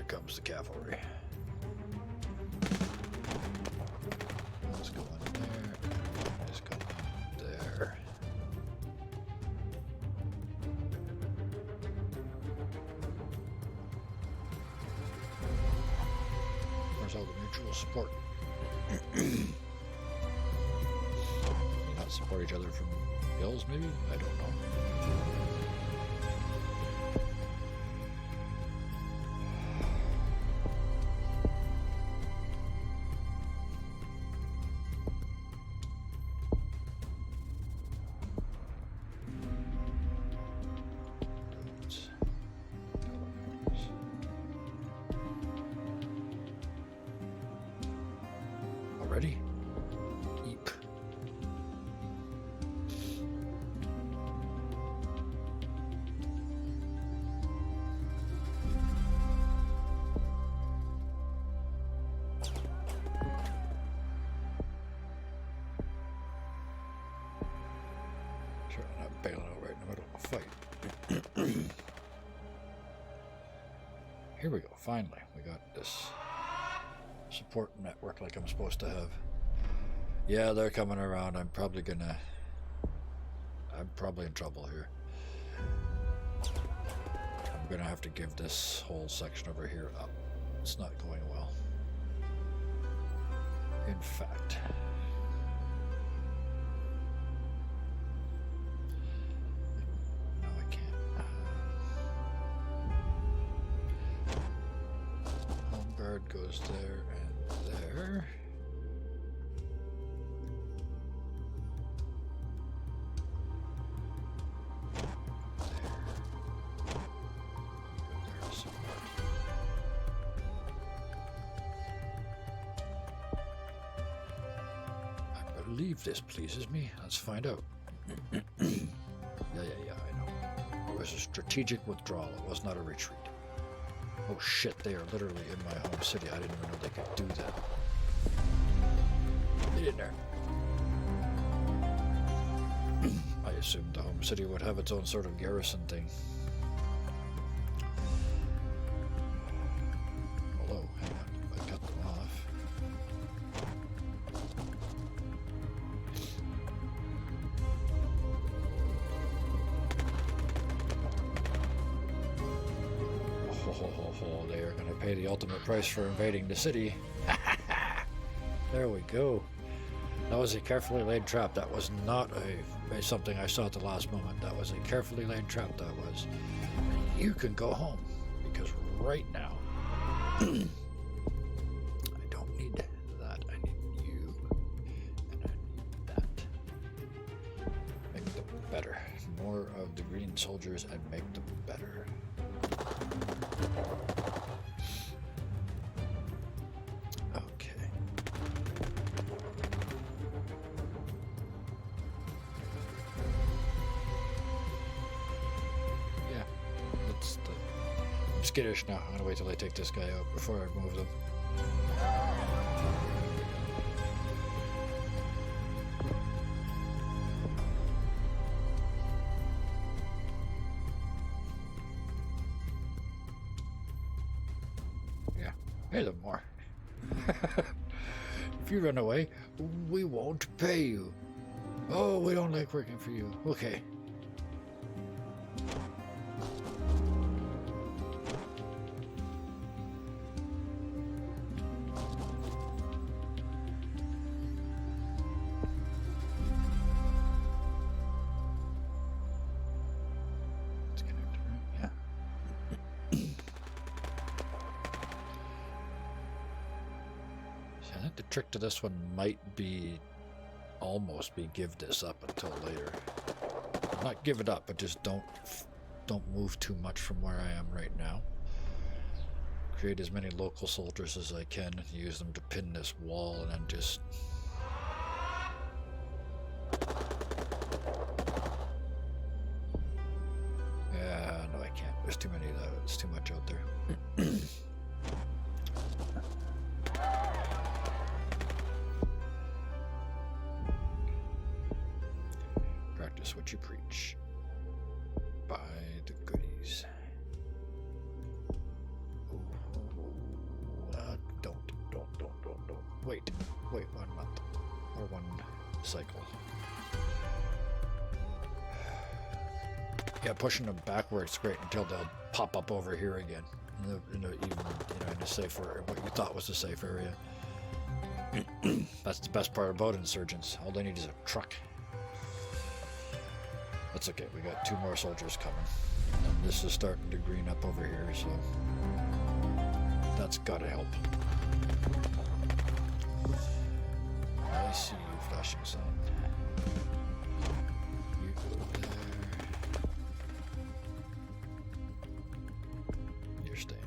Comes the cavalry. Let's go in there. Let's go in there. Where's all the mutual support? Not support each other from hills, maybe? I don't know. Ready? Eep. Sure, I'm not bailing out right in the middle of a fight. Here we go, finally. We got this support network like I'm supposed to have. Yeah, they're coming around. I'm probably in trouble here. I'm gonna have to give this whole section over here up. It's not going well. In fact, no, I can't. Home guard goes there and there. I believe this pleases me. Let's find out. Yeah, I know. It was a strategic withdrawal. It was not a retreat. Oh shit, they are literally in my home city. I didn't even know they could do that. Get in there. I assumed the home city would have its own sort of garrison thing. Hello, hang on. I cut them off. They are going to pay the ultimate price for invading the city. There we go. That was a carefully laid trap. That was not something I saw at the last moment. That was a carefully laid trap, that was. You can go home, because right now, I don't need that. I need you, and I need that. Make them better. More of the green soldiers and make them better. Okay. Yeah, I'm skittish now. I'm gonna wait till I take this guy out before I move them. Pay them more. If you run away, we won't pay you. Oh, we don't like working for you. Okay. I think the trick to this one might be almost be give this up until later. Not give it up, but just don't move too much from where I am right now. Create as many local soldiers as I can, use them to pin this wall, and then just yeah, no, I can't. There's too many of that. It's too much out there. Practice what you preach. Buy the goodies. Don't. Wait 1 month. Or 1 cycle. Yeah, pushing them backwards is great until they'll pop up over here again. In a safe area, what you thought was a safe area. That's the best part about insurgents. All they need is a truck. That's okay, we got 2 more soldiers coming. And this is starting to green up over here, so that's gotta help. I see you, flashing sign. You go there. You're staying.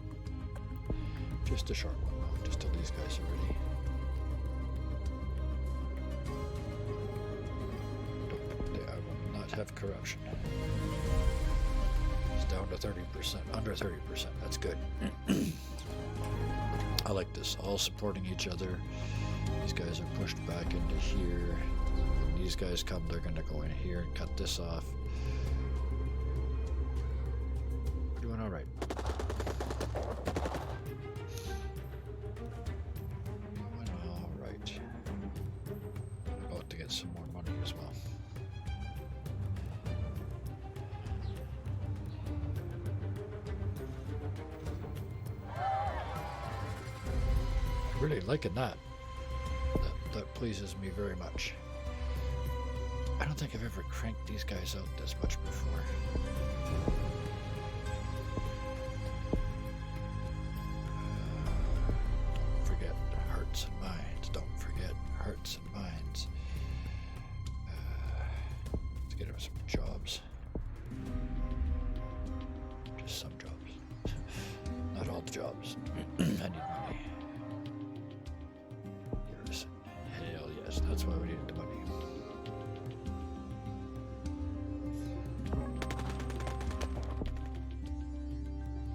Just a short one though, just till these guys are ready. Have corruption. It's down to 30%, under 30%. That's good. I like this. All supporting each other. These guys are pushed back into here. When these guys come, they're going to go in here and cut this off. We're doing all right. Doing all right. About to get some more money as well. Really liking that. That pleases me very much. I don't think I've ever cranked these guys out this much before. Don't forget hearts and minds. Don't forget hearts and minds. Let's get him some jobs. Just some jobs. Not all the jobs. I need money. Hell yes, that's why we needed the money.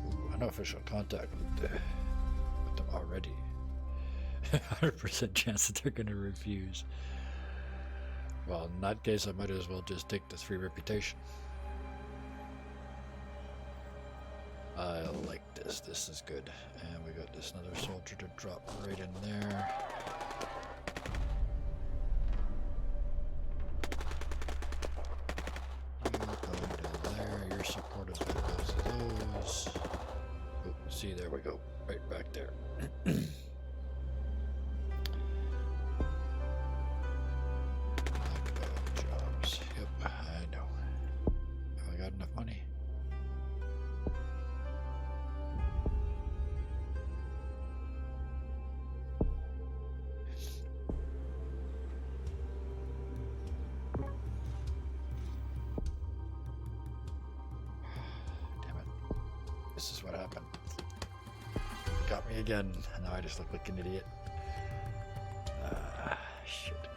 Ooh, unofficial contact with them already. 100% chance that they're going to refuse. Well, in that case, I might as well just take the 3 reputation. I like this. This is good. And we got this another soldier to drop right in there. Supportive by both of those. Oh, see, there we go. Right back there. Jobs. Yep, I know. Have I got enough money? This is what happened. Got me again. Now I just look like an idiot. Shit.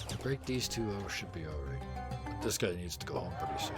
To break these 2 out should be alright. This guy needs to go home pretty soon.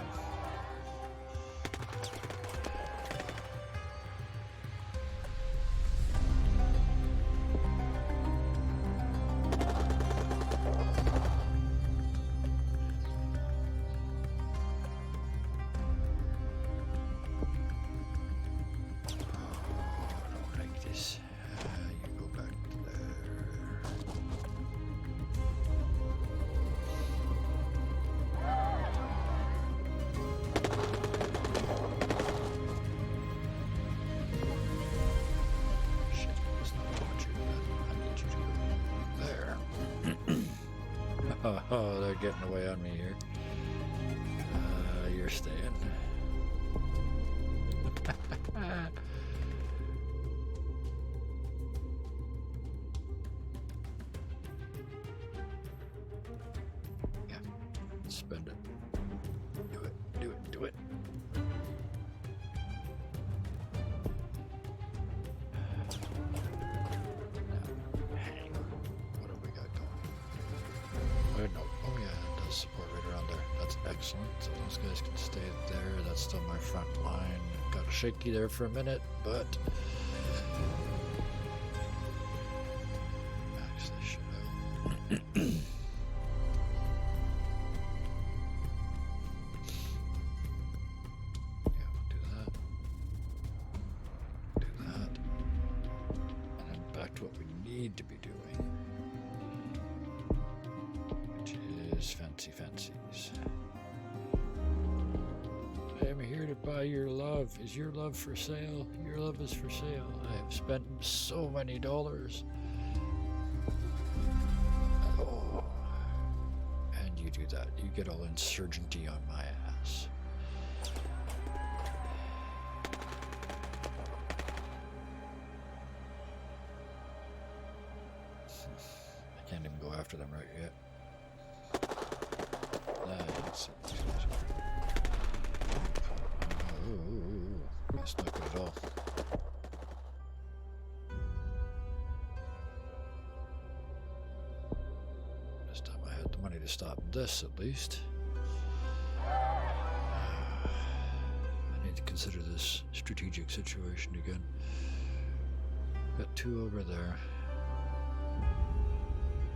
Oh, they're getting away on me here. You're staying. Spend it. Do it, do it, do it. Hang on. What have we got going? No. Oh yeah, that does support right around there. That's excellent. So those guys can stay there. That's still my front line. Got shaky there for a minute, but max this shit out. Yeah, we'll do that. Do that. And then back to what we need to be doing, which is fancy fancies. I'm here to buy your love. Is your love for sale? Your love is for sale. I have spent so many dollars. Oh. And you do that. You get all insurgenty on my ass. I can't even go after them right yet. That's not good at all. This time I had the money to stop this, at least. I need to consider this strategic situation again. Got two over there.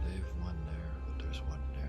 They've one there, but there's one there.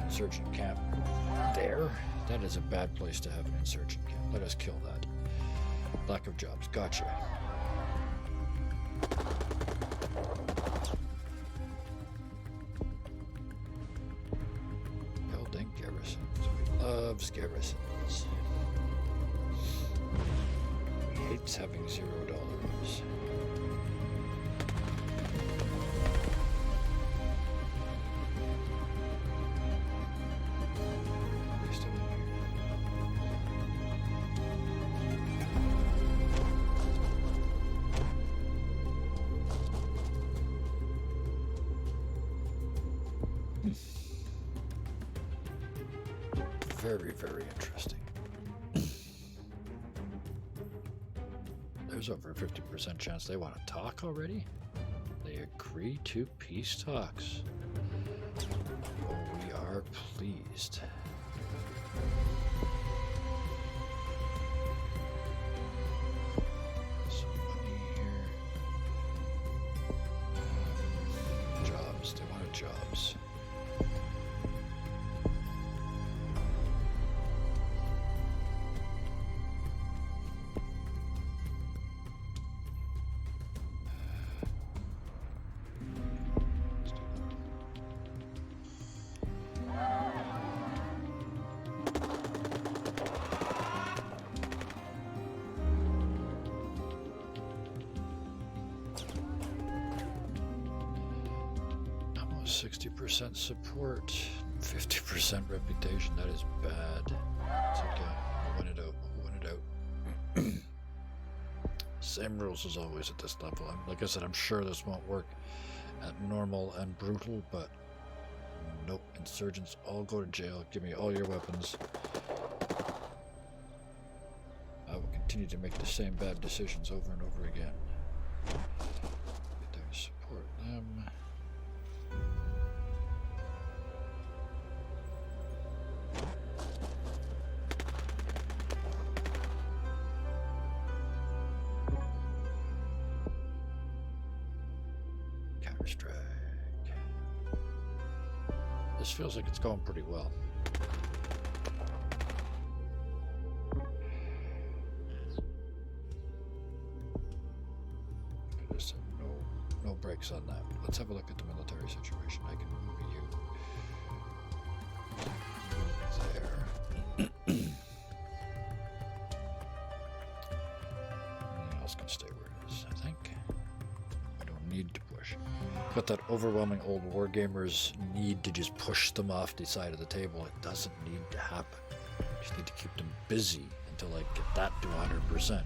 Insurgent camp there. That is a bad place to have an insurgent camp. Let us kill that. Lack of jobs. Gotcha. Building garrisons. We loves garrisons. He hates having $0. Very, very interesting. There's over a 50% chance they want to talk already. They agree to peace talks. Oh, we are pleased. Some money here. Jobs. They wanted jobs. Almost 60% support, 50% reputation. That is bad. It's okay. We'll win it out. We'll win it out. Same rules as always at this level. Like I said, I'm sure this won't work at normal and brutal, but nope. Insurgents all go to jail. Give me all your weapons. I will continue to make the same bad decisions over and over again. Get there to support them. Counter-strike. This feels like it's going pretty well. brakes on that. Let's have a look at the military situation. I can move you there. Everything else can stay where it is, I think. I don't need to push. But that overwhelming old wargamers need to just push them off the side of the table. It doesn't need to happen. You just need to keep them busy until I get that to 100%.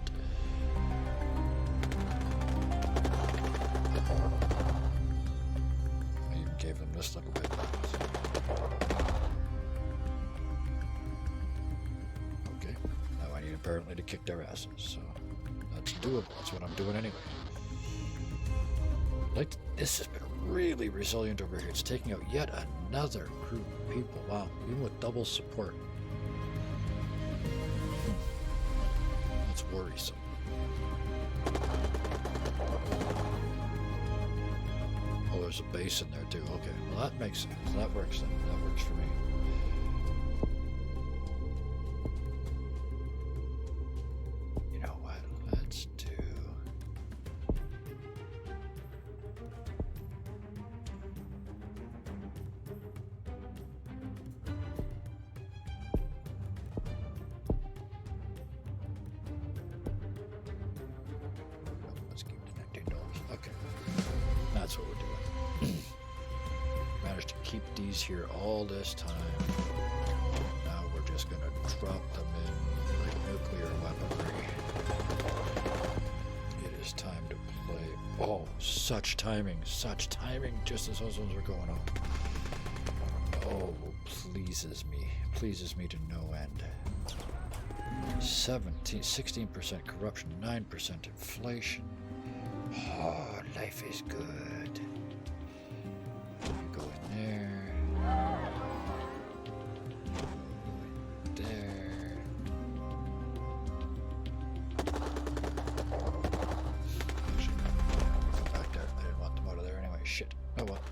I even gave them this little bit. Okay, now I need apparently to kick their asses, so that's doable. That's what I'm doing anyway. Like, this has been really resilient over here. It's taking out yet another group of people. Wow, even with double support. That's worrisome. Oh, there's a base in there too. Okay, well that makes sense. That works then. That works for me. You know what? Let's do... Let's keep connecting doors. Okay. That's what we're doing. Managed to keep these here all this time. Now we're just going to drop them in like nuclear weaponry. It is time to play. Oh, such timing, just as those ones are going on. Oh, pleases me to no end. 16% corruption, 9% inflation. Oh, life is good. You go in there. There. Actually, go back there. I didn't want them out of there anyway. Shit. Oh well.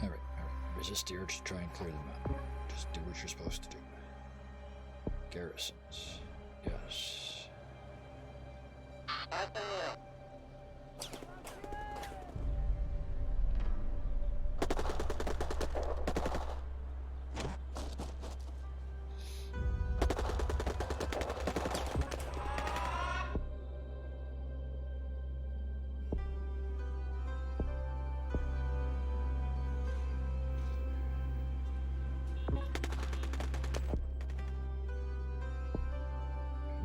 Alright. Resist the urge to try and clear them out. Just do what you're supposed to do. Garrisons. Yes.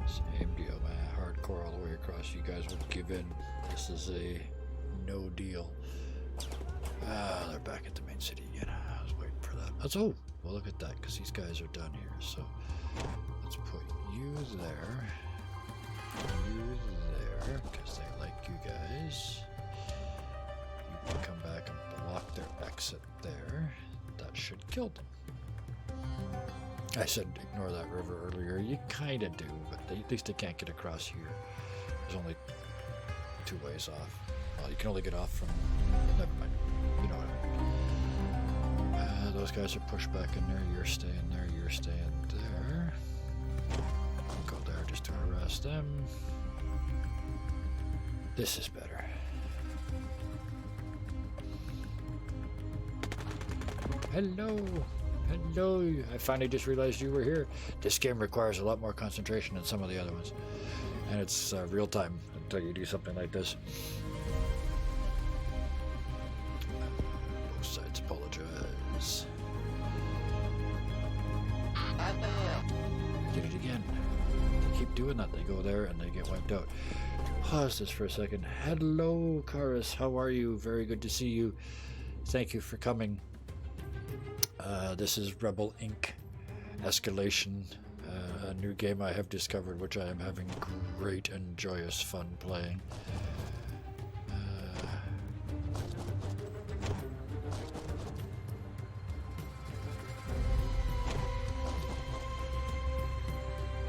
Same deal, man. Hardcore all the way across. You guys will give in. This is a no deal. Ah, they're back at the main city again. I was waiting for that. That's well look at that, because these guys are done here. So let's put you there. You there, because they like you guys. You can come back and block their exit there. That should kill them. I said ignore that river earlier. You kind of do, but at least they can't get across here. There's only 2 ways off. Well, you can only get off from... Never mind. You know what I mean. Those guys are pushed back in there. You're staying there. You're staying there. I'll go there just to harass them. This is better. Hello. Hello, I finally just realized you were here. This game requires a lot more concentration than some of the other ones. And it's real time until you do something like this. Both sides apologize. Did it again. They keep doing that. They go there and they get wiped out. Pause this for a second. Hello, Karis. How are you? Very good to see you. Thank you for coming. This is Rebel Inc. Escalation, a new game I have discovered, which I am having great and joyous fun playing.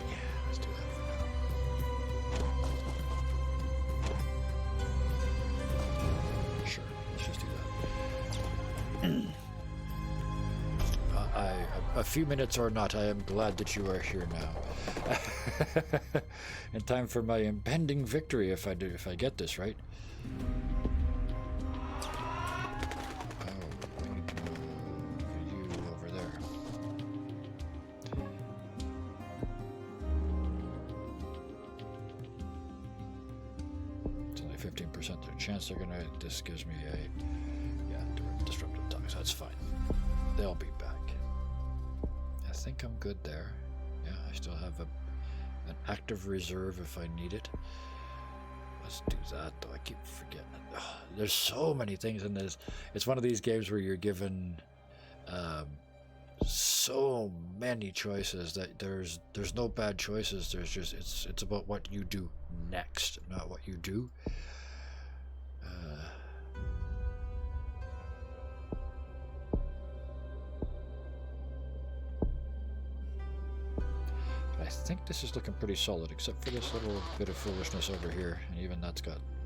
Yeah, let's do that for now. Sure, let's just do that. a few minutes or not, I am glad that you are here now. In time for my impending victory, if I get this right. Oh, we need to move you over there. It's only 15% chance they're gonna. This gives me a disruptive tongues. That's fine. They'll be back. I think I'm good there. Yeah, I still have an active reserve if I need it. Let's do that, though. I keep forgetting it. Ugh, there's so many things in this. It's one of these games where you're given so many choices that there's no bad choices. There's just it's about what you do next, not what you do. I think this is looking pretty solid, except for this little bit of foolishness over here, and even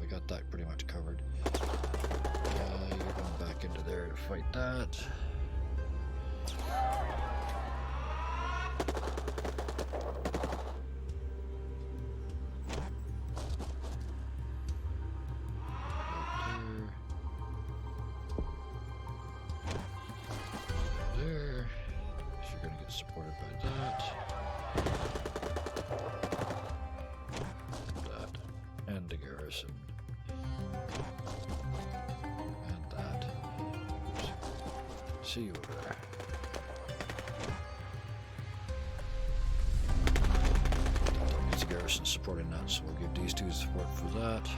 we got that pretty much covered. You're going back into there to fight that. There. So you're going to get supported by that. And the garrison. And that. See you over there. Needs a garrison supporting that, so we'll give these two support for that.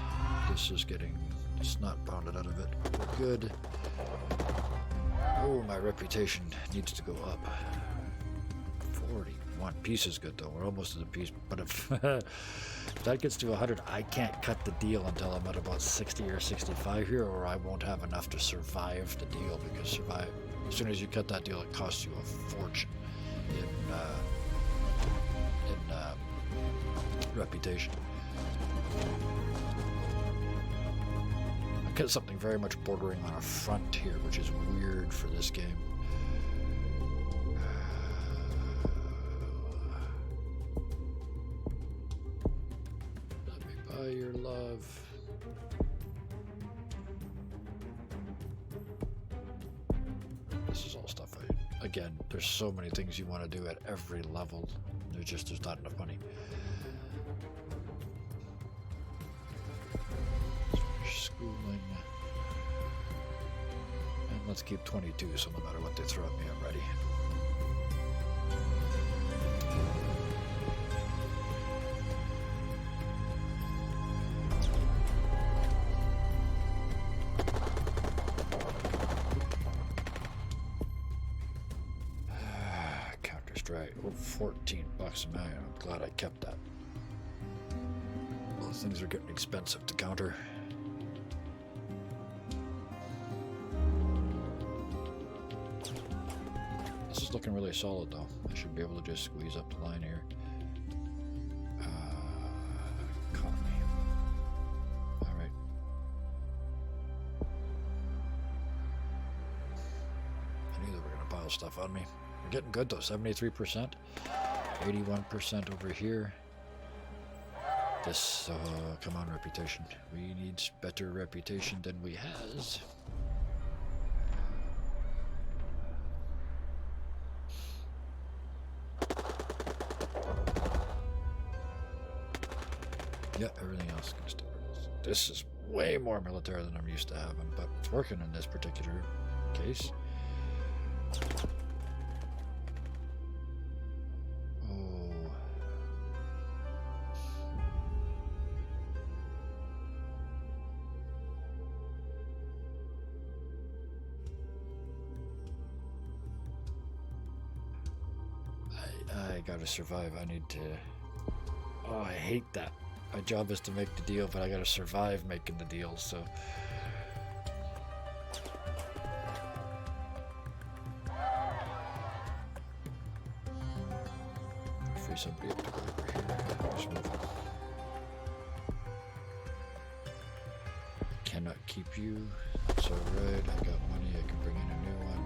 This is getting snot pounded out of it. We're good. Oh, my reputation needs to go up. 41. Peace is good, though. We're almost at a peace. But if that gets to 100, I can't cut the deal until I'm at about 60 or 65 here, or I won't have enough to survive the deal, because as soon as you cut that deal, it costs you a fortune in reputation. I got something very much bordering on a frontier, which is weird for this game. Your love. This is all stuff again, there's so many things you want to do at every level. There's not enough money. Schooling. And let's keep 22, so no matter what they throw at me, I'm ready. Right, oh, $14 a million. I'm glad I kept that. Those things are getting expensive to counter. This is looking really solid, though. I should be able to just squeeze up the line here. Economy. All right. I knew they were going to pile stuff on me. We're getting good though, 73%, 81% over here. This, come on, reputation. We need better reputation than we has. Yeah, everything else can stay. This is way more military than I'm used to having, but it's working in this particular case. I gotta survive. I need to... Oh, I hate that. My job is to make the deal, but I gotta survive making the deal, so... Free somebody up to go over here. Just move on. Cannot keep you. That's alright. I got money. I can bring in a new one.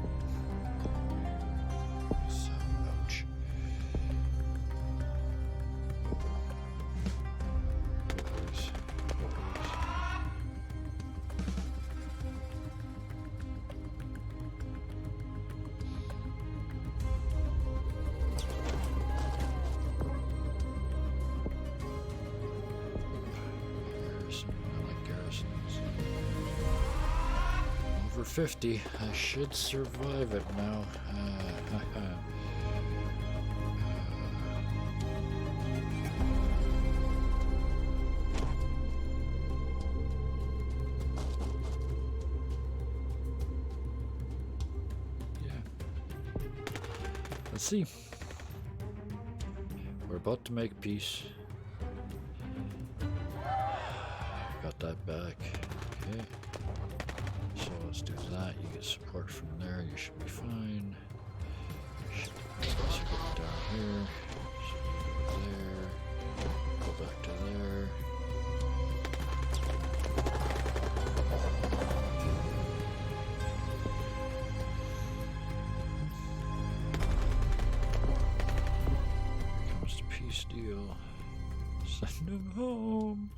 50. I should survive it now. Let's see. We're about to make peace. Got that back. Okay. So let's do that. You get support from there. You should be fine. Should go down here. Should go there. Go back to there. Deal. Send him home.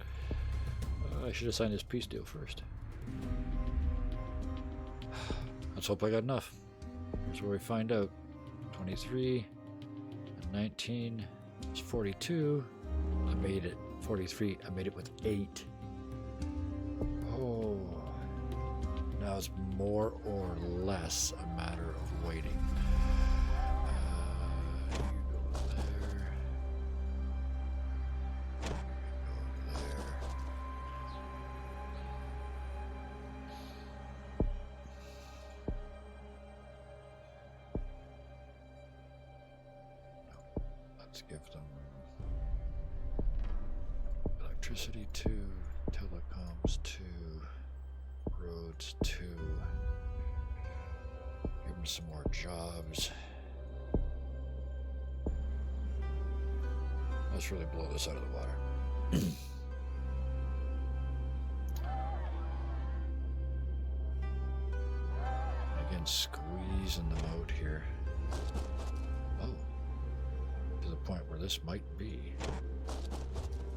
I should have signed this peace deal first. Let's hope I got enough. Here's where we find out. 23 and 19 is 42. I made it. 43. I made it with 8. Oh. Now it's more or less a matter of waiting. Give them electricity 2, telecoms 2, roads 2. Give them some more jobs. Let's really blow this out of the water. Again, squeezing them out here. Oh. To the point where this might be.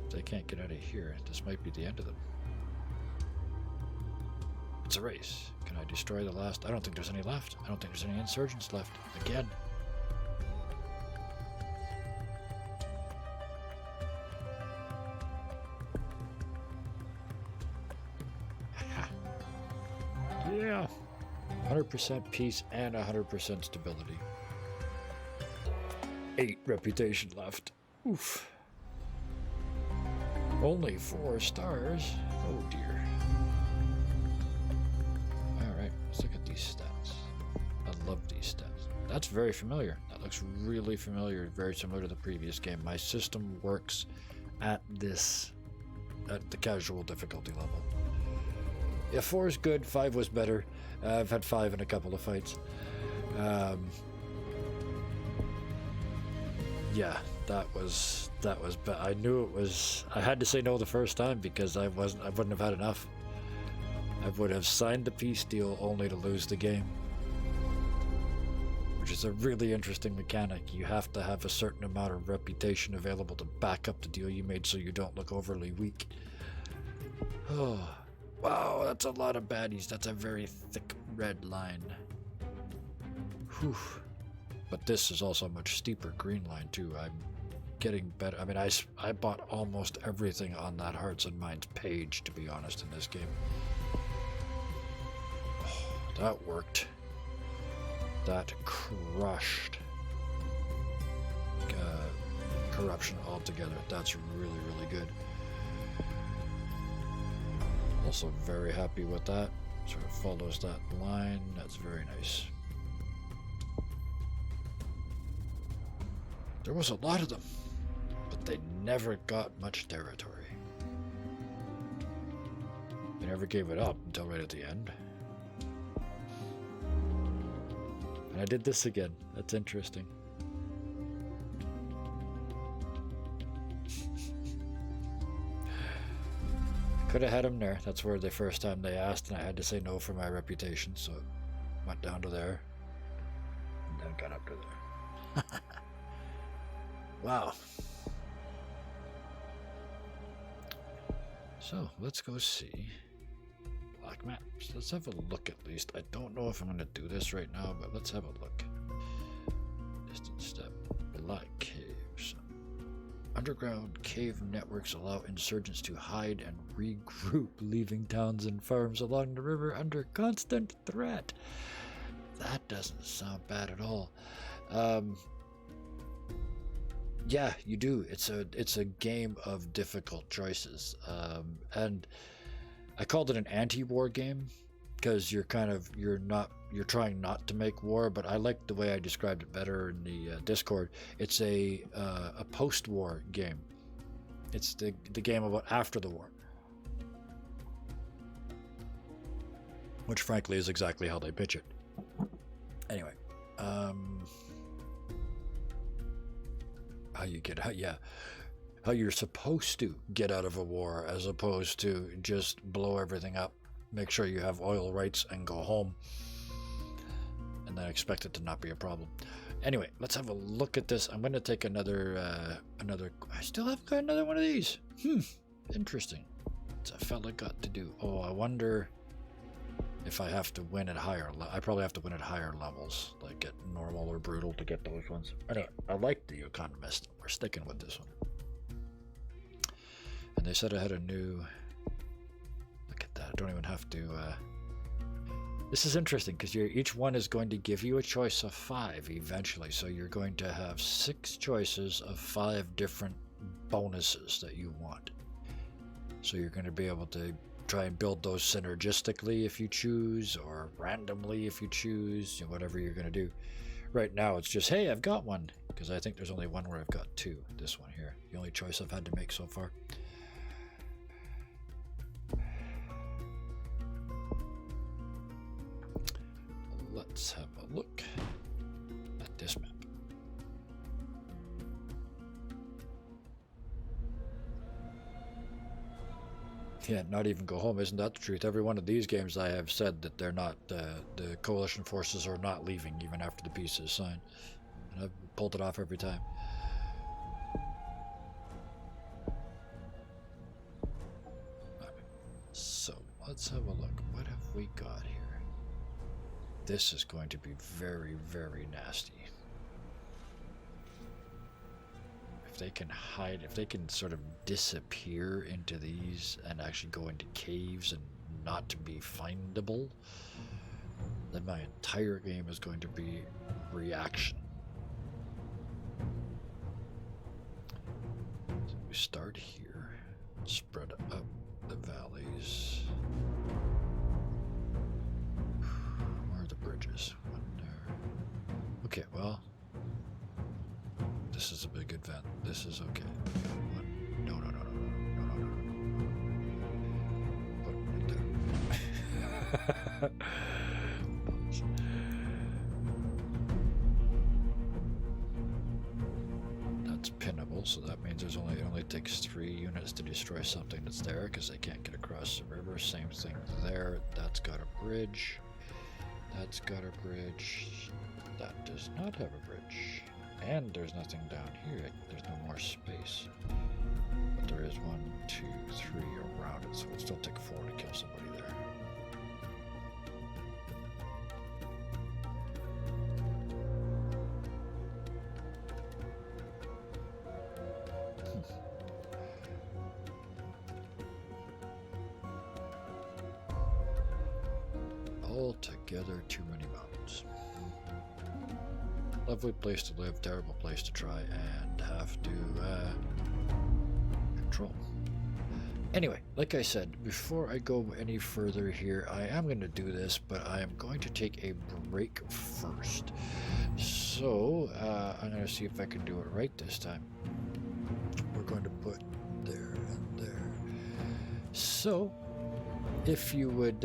If they can't get out of here, this might be the end of them. It's a race. Can I destroy the last? I don't think there's any left. I don't think there's any insurgents left. Again. Yeah. 100% peace and 100% stability. 8 reputation left. Oof. Only 4 stars. Oh dear. Alright, let's look at these stats. I love these stats. That's very familiar. That looks really familiar, very similar to the previous game. My system works at the casual difficulty level. Yeah, 4 is good, 5 was better. I've had 5 in a couple of fights. Yeah, that was I knew it was. I had to say no the first time because I wouldn't have had enough. I would have signed the peace deal only to lose the game, which is a really interesting mechanic. You have to have a certain amount of reputation available to back up the deal you made so you don't look overly weak. Oh, wow, that's a lot of baddies. That's a very thick red line. Whew. But this is also a much steeper green line too. I'm getting better. I mean, I bought almost everything on that Hearts and Minds page, to be honest, in this game. Oh, that worked. That crushed corruption altogether. That's really, really good. Also very happy with that. Sort of follows that line. That's very nice. There was a lot of them, but they never got much territory. They never gave it up until right at the end. And I did this again. That's interesting. Could have had him there. That's where the first time they asked, and I had to say no for my reputation, so it went down to there, and then got up to there. Wow. So, let's go see Black Maps. Let's have a look at least. I don't know if I'm going to do this right now, but let's have a look. Distant step. Black Caves. Underground cave networks allow insurgents to hide and regroup, leaving towns and farms along the river under constant threat. That doesn't sound bad at all. Yeah, you do. It's a game of difficult choices, and I called it an anti-war game because you're trying not to make war. But I like the way I described it better in the Discord. It's a post-war game. It's the game about after the war, which frankly is exactly how they pitch it. Anyway, how you're supposed to get out of a war as opposed to just blow everything up, make sure you have oil rights and go home, and then expect it to not be a problem. Anyway, let's have a look at this. I'm going to take another, I still have got another one of these. Interesting. What's a fella got to do? Oh, I wonder if I have to win at I probably have to win at higher levels, like at normal or brutal to get those ones. Anyway, I like the Economist. We're sticking with this one. And they said I had a new... Look at that. I don't even have to... This is interesting because each one is going to give you a choice of 5 eventually. So you're going to have 6 choices of 5 different bonuses that you want. So you're going to be able to try and build those synergistically if you choose, or randomly if you choose, whatever you're going to do. Right now it's just, hey, I've got one, because I think there's only one where I've got 2. This one here, the only choice I've had to make so far. Let's have a look at this map. Yeah, not even go home. Isn't that the truth? Every one of these games I have said that they're not, the coalition forces are not leaving even after the peace is signed. And I've pulled it off every time. So, let's have a look. What have we got here? This is going to be very, very nasty. If they can hide, if they can sort of disappear into these and actually go into caves and not to be findable, then my entire game is going to be reaction. So we start here, spread up the valleys. Where are the bridges? One there. Okay, well, this is a big event. This is okay. One. No. Put it there. That's pinnable, so that means it only takes 3 units to destroy something that's there, because they can't get across the river. Same thing there. That's got a bridge. That's got a bridge. That does not have a bridge. And there's nothing down here. There's no more space. But there is 1, 2, 3 around it, so it'll still take 4 to kill somebody there. Altogether, too many mountains. Lovely place to live, terrible place to try and have to control. Anyway, like I said, before I go any further here, I am going to do this, but I am going to take a break first. So, I'm going to see if I can do it right this time. We're going to put there and there. So, if you would...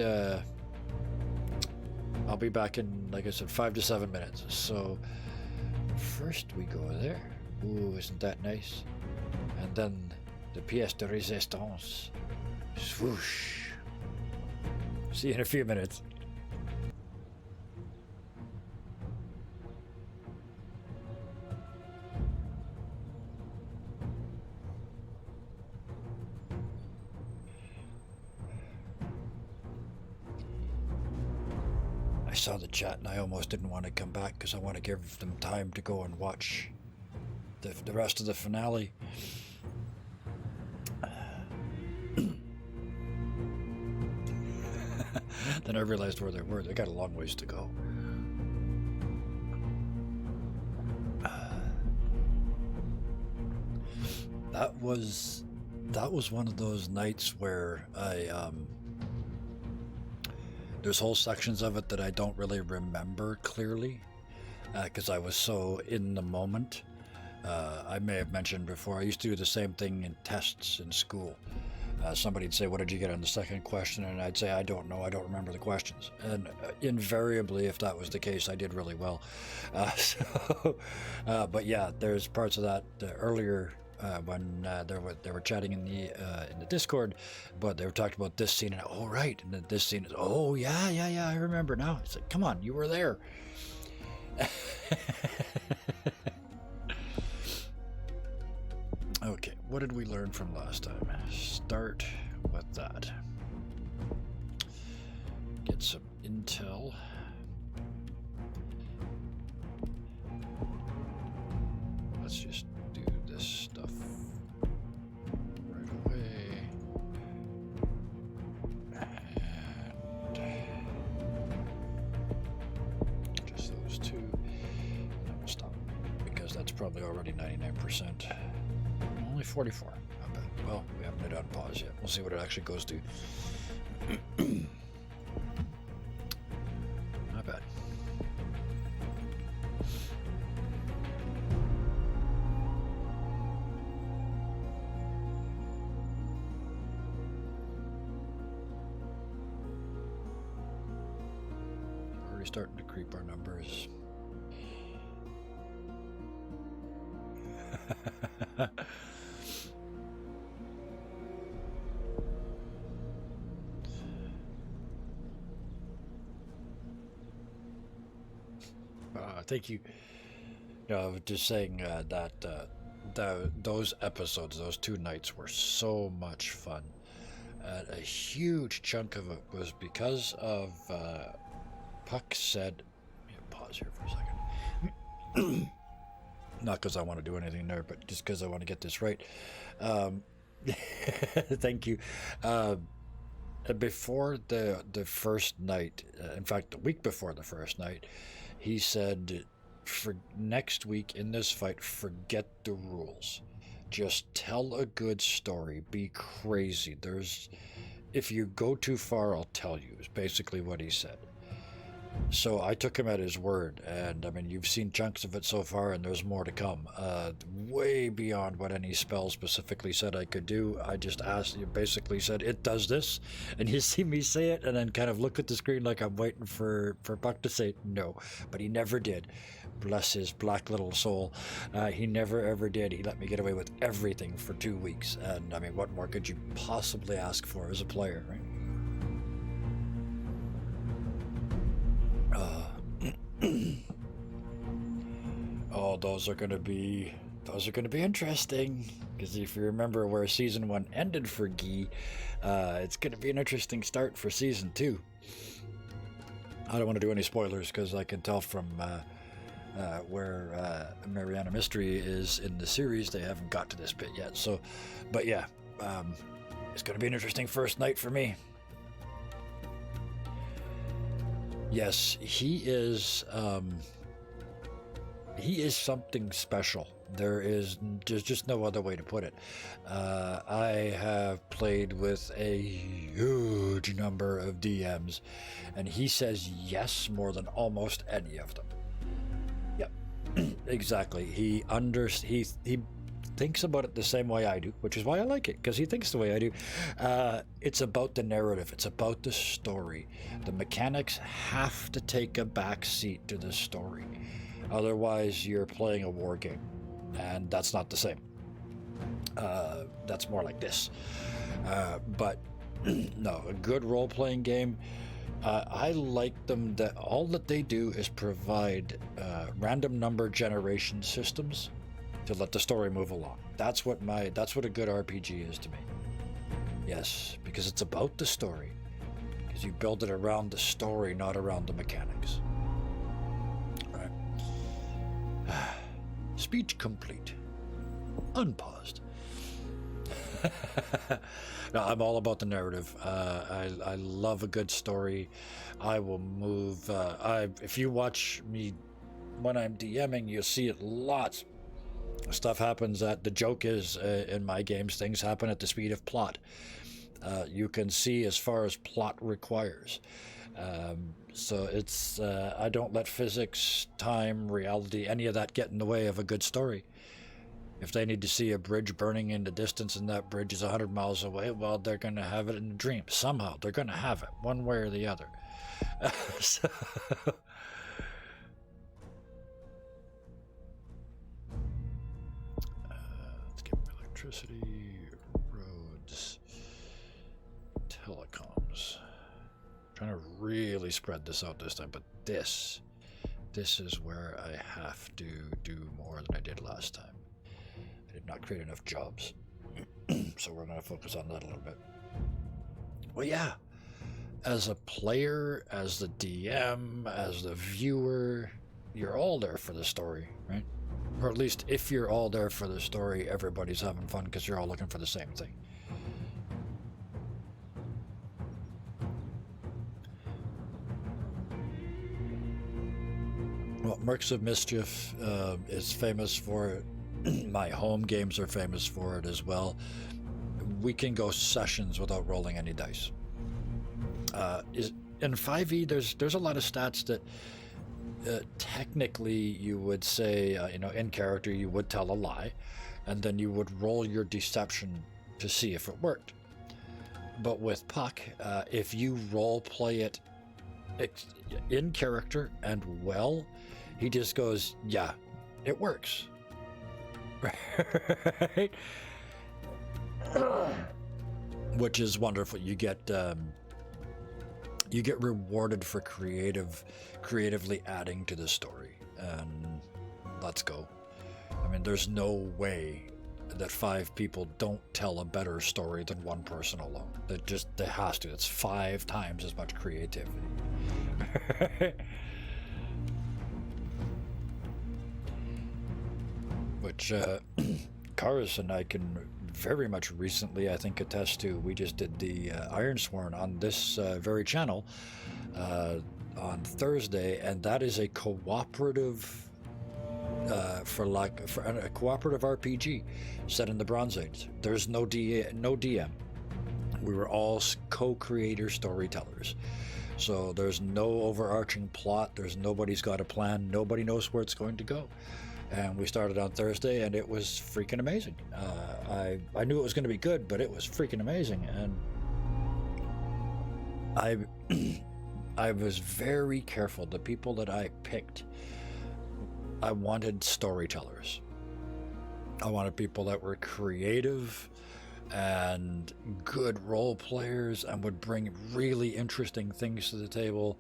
I'll be back in, like I said, 5 to 7 minutes. So first we go there. Ooh, isn't that nice? And then the pièce de résistance. Swoosh. See you in a few minutes. I saw the chat and I almost didn't want to come back because I want to give them time to go and watch the rest of the finale. Then I realized where they were. They got a long ways to go. That was one of those nights where there's whole sections of it that I don't really remember clearly because I was so in the moment. I may have mentioned before, I used to do the same thing in tests in school. Somebody'd say, what did you get on the second question? And I'd say, I don't know, I don't remember the questions. And invariably, if that was the case, I did really well. But yeah, there's parts of that earlier when they were chatting in the Discord, but they were talking about this scene, and oh right, and then this scene is, oh yeah, I remember now. It's like, come on, you were there. Okay, what did we learn from last time? Start with that. Get some intel. Let's just do this stuff right away. And just those two. And then we'll stop because that's probably already 99%. Only 44. Not bad. Well, we haven't hit on pause yet. We'll see what it actually goes to. Not bad. Already starting to creep our numbers. Thank you. Just saying that those episodes, those 2 nights were so much fun. A huge chunk of it was because of Puck said, let me pause here for a second. Not because I want to do anything there, but just because I want to get this right. Thank you. Before the first night, in fact, the week before the first night, he said, for next week in this fight, forget the rules. Just tell a good story. Be crazy. If you go too far, I'll tell you, is basically what he said. So I took him at his word, and I mean, you've seen chunks of it so far, and there's more to come. Way beyond what any spell specifically said I could do. I just asked, you basically said, it does this, and you see me say it, and then kind of look at the screen like I'm waiting for Buck to say no, but he never did. Bless his black little soul. He never ever did. He let me get away with everything for 2 weeks, and I mean, what more could you possibly ask for as a player, right? Oh, those are going to be interesting, because if you remember where season 1 ended for Guy, it's going to be an interesting start for season 2. I don't want to do any spoilers because I can tell from where Mariana Mystery is in the series, they haven't got to this bit yet. So, but yeah, it's going to be an interesting first night for me. Yes, he is something special. There's just no other way to put it. I have played with a huge number of DMs, and he says yes more than almost any of them. Yep, exactly. He thinks about it the same way I do, which is why I like it, because he thinks the way I do. It's about the narrative. It's about the story. The mechanics have to take a back seat to the story. Otherwise, you're playing a war game, and that's not the same. That's more like this. But no, a good role-playing game, I like them that all that they do is provide random number generation systems to let the story move along. That's what a good RPG is to me. Yes, because it's about the story. Because you build it around the story, not around the mechanics. All right. Speech complete. unpaused. No, I'm all about the narrative. I love a good story. I will move. If you watch me when I'm DMing, you'll see it lots. Stuff happens the joke is in my games, things happen at the speed of plot. You can see as far as plot requires. So it's I don't let physics, time, reality, any of that get in the way of a good story. If they need to see a bridge burning in the distance and that bridge is 100 miles away, well, they're going to have it in a dream. Somehow, they're going to have it, one way or the other. So, let's get electricity, roads, telecoms. Trying to really spread this out this time, but this is where I have to do more than I did last time. I did not create enough jobs. So we're going to focus on that a little bit. Well, yeah, as a player, as the DM, as the viewer, you're all there for the story, right? Or at least if you're all there for the story, everybody's having fun because you're all looking for the same thing. Well, Mercs of Mischief is famous for it. My home games are famous for it as well. We can go sessions without rolling any dice. In 5e, there's a lot of stats that technically you would say, in character you would tell a lie, and then you would roll your deception to see if it worked. But with Puck, if you role play it in character and well, he just goes, yeah, it works. Right? Which is wonderful. You get rewarded for creatively adding to the story, and let's go. I mean, there's no way that 5 people don't tell a better story than one person alone. They has to. It's 5 times as much creativity. Which Karis and I can very much recently, I think, attest to. We just did the Ironsworn on this very channel on Thursday, and that is a cooperative a cooperative RPG set in the Bronze Age. There's no DM. We were all co-creator storytellers. So there's no overarching plot. Nobody's got a plan. Nobody knows where it's going to go. And we started on Thursday, and it was freaking amazing. I knew it was going to be good, but it was freaking amazing. And I was very careful. The people that I picked, I wanted storytellers. I wanted people that were creative and good role players and would bring really interesting things to the table.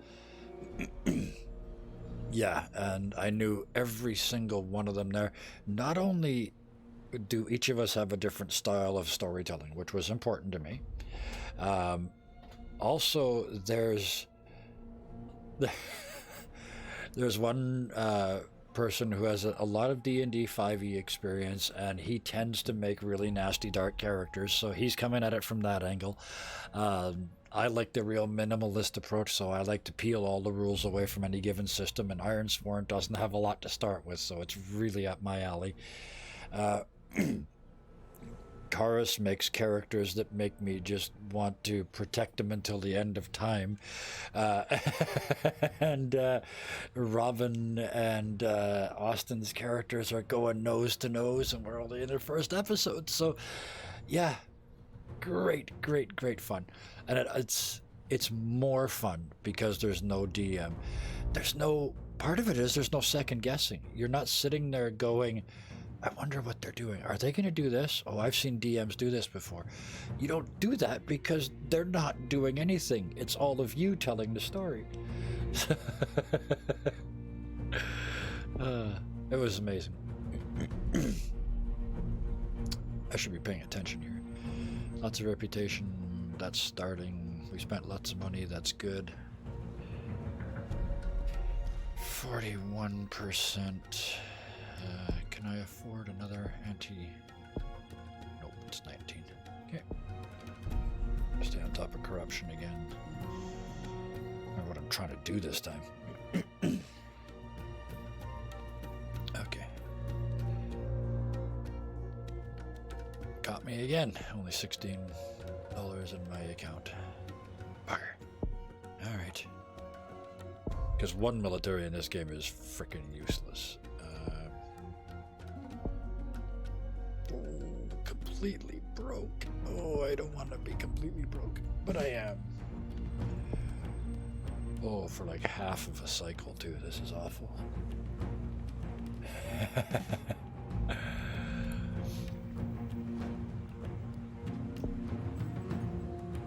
Yeah, and I knew every single one of them there. Not only do each of us have a different style of storytelling, which was important to me, also there's one person who has a lot of D&D 5e experience, and he tends to make really nasty dark characters, so he's coming at it from that angle. I like the real minimalist approach, so I like to peel all the rules away from any given system, and Ironsworn doesn't have a lot to start with, so it's really up my alley. Karis makes characters that make me just want to protect them until the end of time. And Robin and Austin's characters are going nose to nose, and we're only in their first episode. So, yeah, great fun. And it's more fun because there's no DM. Part of it is there's no second guessing. You're not sitting there going, I wonder what they're doing. Are they going to do this? Oh, I've seen DMs do this before. You don't do that because they're not doing anything. It's all of you telling the story. It was amazing. I should be paying attention here. Lots of reputation. That's starting. We spent lots of money. That's good. 41%. Can I afford another It's 19. Okay. Stay on top of corruption again. Remember what I'm trying to do this time. Okay. Caught me again. Only $16 in my account. Bugger. Alright. Because one military in this game is freaking useless. Completely broke. Oh, I don't want to be completely broke, but I am. Oh, for like half of a cycle too. This is awful.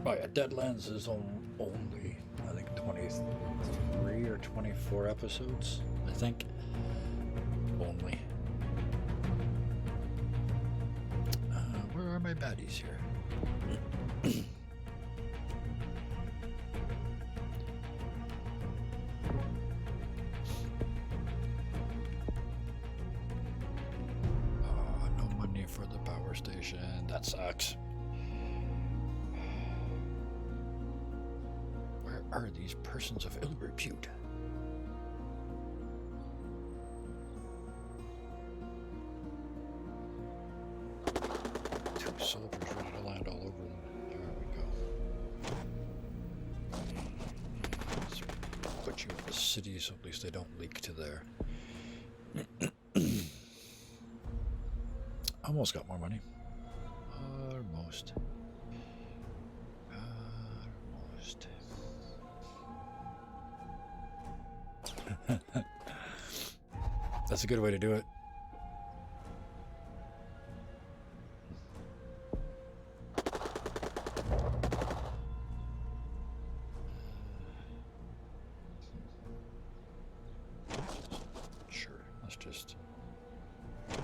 Oh yeah, Deadlands is only, I think, 23 or 24 episodes, I think. Only. Where are my baddies here? Oh, no money for the power station. That sucks. Where are these persons of ill repute? Soldiers ready to land all over them. There we go. Let's put you in the city so at least they don't leak to there. Almost got more money. Almost. Almost. That's a good way to do it.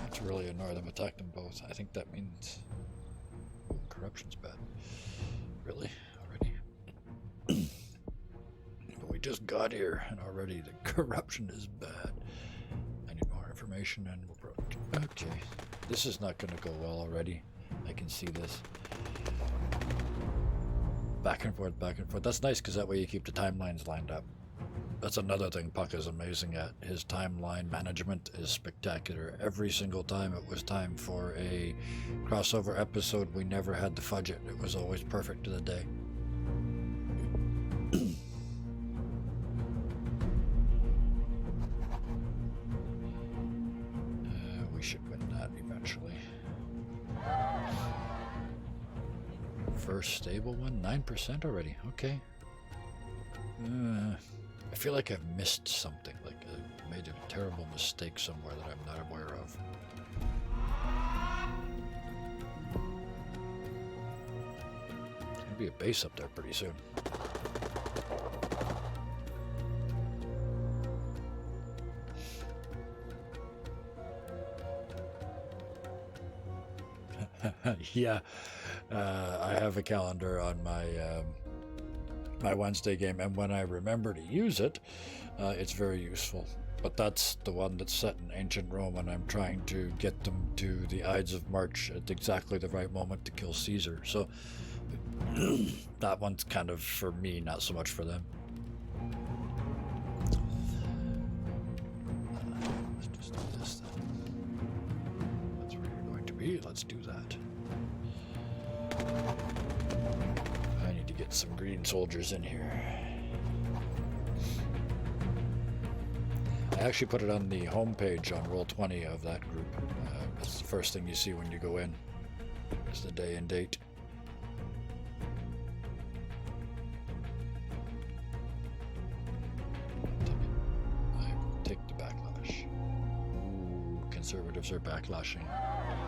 Let's really annoy them, attack them both. I think that means corruption's bad. Really? Already? But we just got here and already the corruption is bad. I need more information and we're broke. Okay. This is not going to go well already. I can see this. Back and forth, back and forth. That's nice because that way you keep the timelines lined up. That's another thing Puck is amazing at. His timeline management is spectacular. Every single time it was time for a crossover episode, we never had to fudge it. It was always perfect to the day. We should win that eventually. First stable one, 9% already. Okay. I feel like I've missed something, like I made a terrible mistake somewhere that I'm not aware of. There'll be a base up there pretty soon. Yeah, I have a calendar on my my Wednesday game, and when I remember to use it, it's very useful. But that's the one that's set in ancient Rome, and I'm trying to get them to the Ides of March at exactly the right moment to kill Caesar. So that one's kind of for me, not so much for them. Let's just do this then. That's where you're going to be. Let's do that. I need to get some green soldiers in here. I actually put it on the homepage on Roll20 of that group. That's the first thing you see when you go in. It's the day and date. Take the backlash. Ooh, conservatives are backlashing.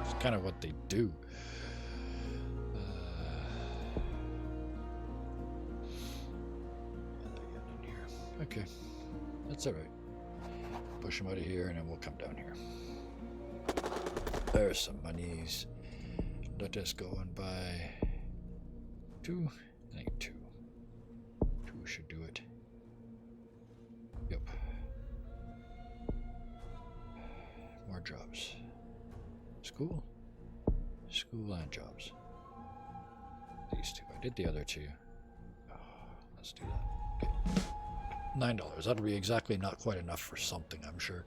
It's kind of what they do. Okay, that's all right. Push them out of here and then we'll come down here. There's some monies. Let us go and buy 2. I think 2. 2 should do it. Yep. More jobs. School. School and jobs. These two. I did the other two. Oh, let's do that. Okay. $9. That'll be exactly not quite enough for something, I'm sure.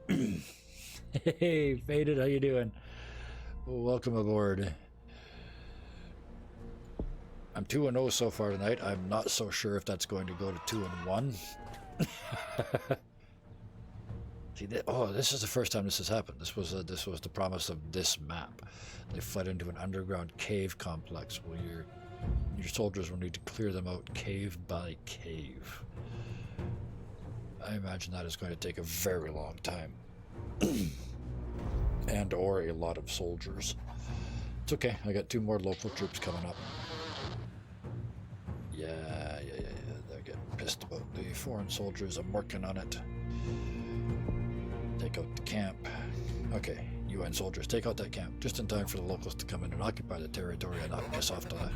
Hey, Faded, how you doing? Welcome aboard. I'm 2-0 so far tonight. I'm not so sure if that's going to go to 2-1. See, this is the first time this has happened. This was the promise of this map. They fled into an underground cave complex. Well, your soldiers will need to clear them out cave by cave. I imagine that is going to take a very long time. And or a lot of soldiers. It's okay. I got 2 more local troops coming up. Yeah. They're getting pissed about the foreign soldiers. I'm working on it. Take out the camp. Okay, UN soldiers, take out that camp just in time for the locals to come in and occupy the territory and not piss off the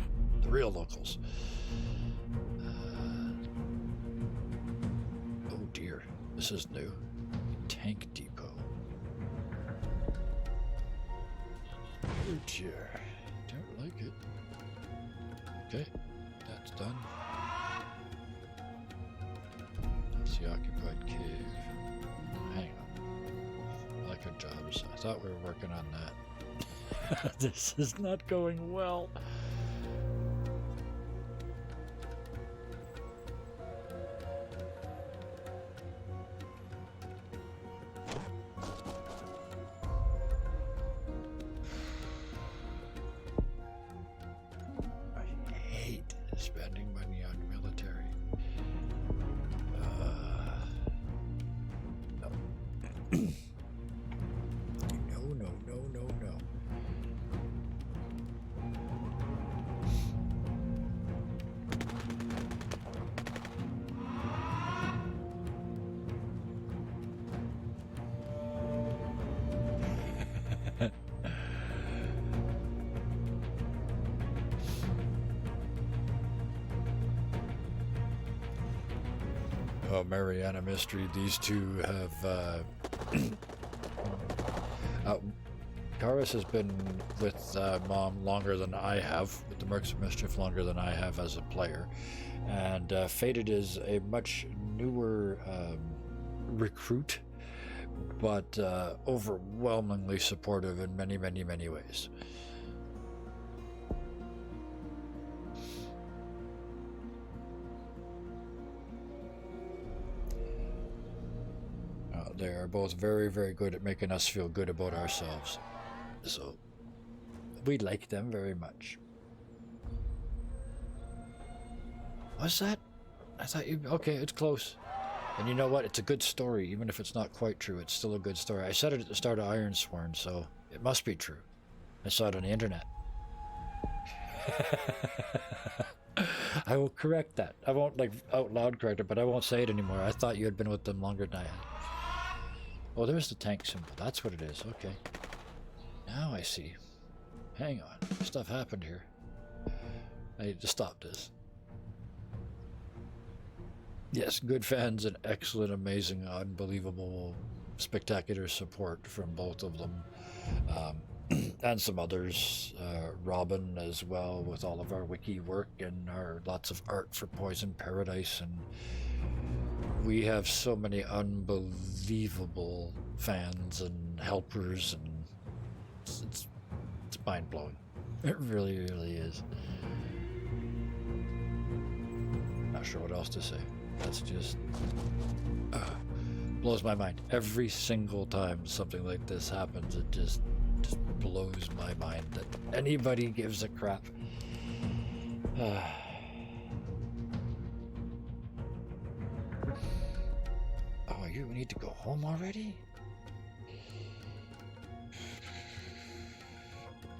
real locals. Oh dear, this is new. Tank depot. Oh dear, don't like it. Okay, that's done. That's the occupied cave. Hang on. I like our jobs. I thought we were working on that. This is not going well. I hate spending money on military. No. Oh, Mariana Mystery, these two have Karis has been with Mom longer than I have, with the Mercs of Mischief longer than I have as a player, and Faded is a much newer recruit, but overwhelmingly supportive in many ways. They are both very good at making us feel good about ourselves. So, we like them very much. What's that? I thought you... Okay, it's close. And you know what? It's a good story. Even if it's not quite true, it's still a good story. I said it at the start of Ironsworn, so it must be true. I saw it on the internet. I will correct that. I won't, like, out loud correct it, but I won't say it anymore. I thought you had been with them longer than I had. Oh, there's the tank symbol. That's what it is. Okay. Now I see. Hang on. Stuff happened here. I need to stop this. Yes, good fans and excellent, amazing, unbelievable, spectacular support from both of them. And some others. Robin as well, with all of our wiki work and our lots of art for Poison Paradise, and we have so many unbelievable fans and helpers, and it's mind-blowing. It really is. Not sure what else to say. That's just blows my mind. Every single time something like this happens, it just blows my mind that anybody gives a crap. Oh, you need to go home already?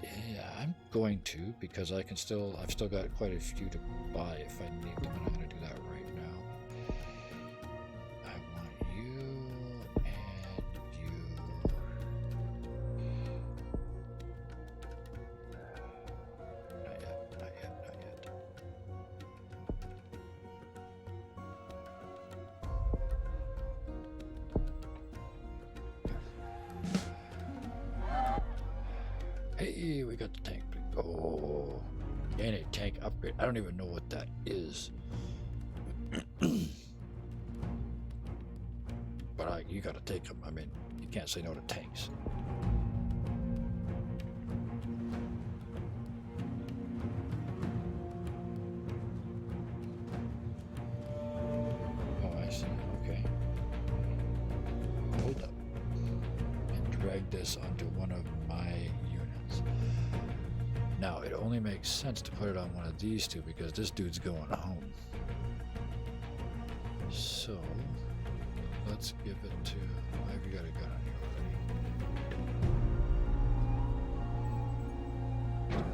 Yeah, I'm going to, because I've still got quite a few to buy if I need them, and I'm going to do that right now. I want you and you. Not yet. Hey, we got the tank. Oh, and a tank upgrade. I don't even know what that is. But you gotta take them. I mean, you can't say no to tanks. Oh, I see. Okay. Hold up. And drag this onto one of my units. Now, it only makes sense to put it on one of these two because this dude's going home. So, let's give it to... Why have you got a gun on you already?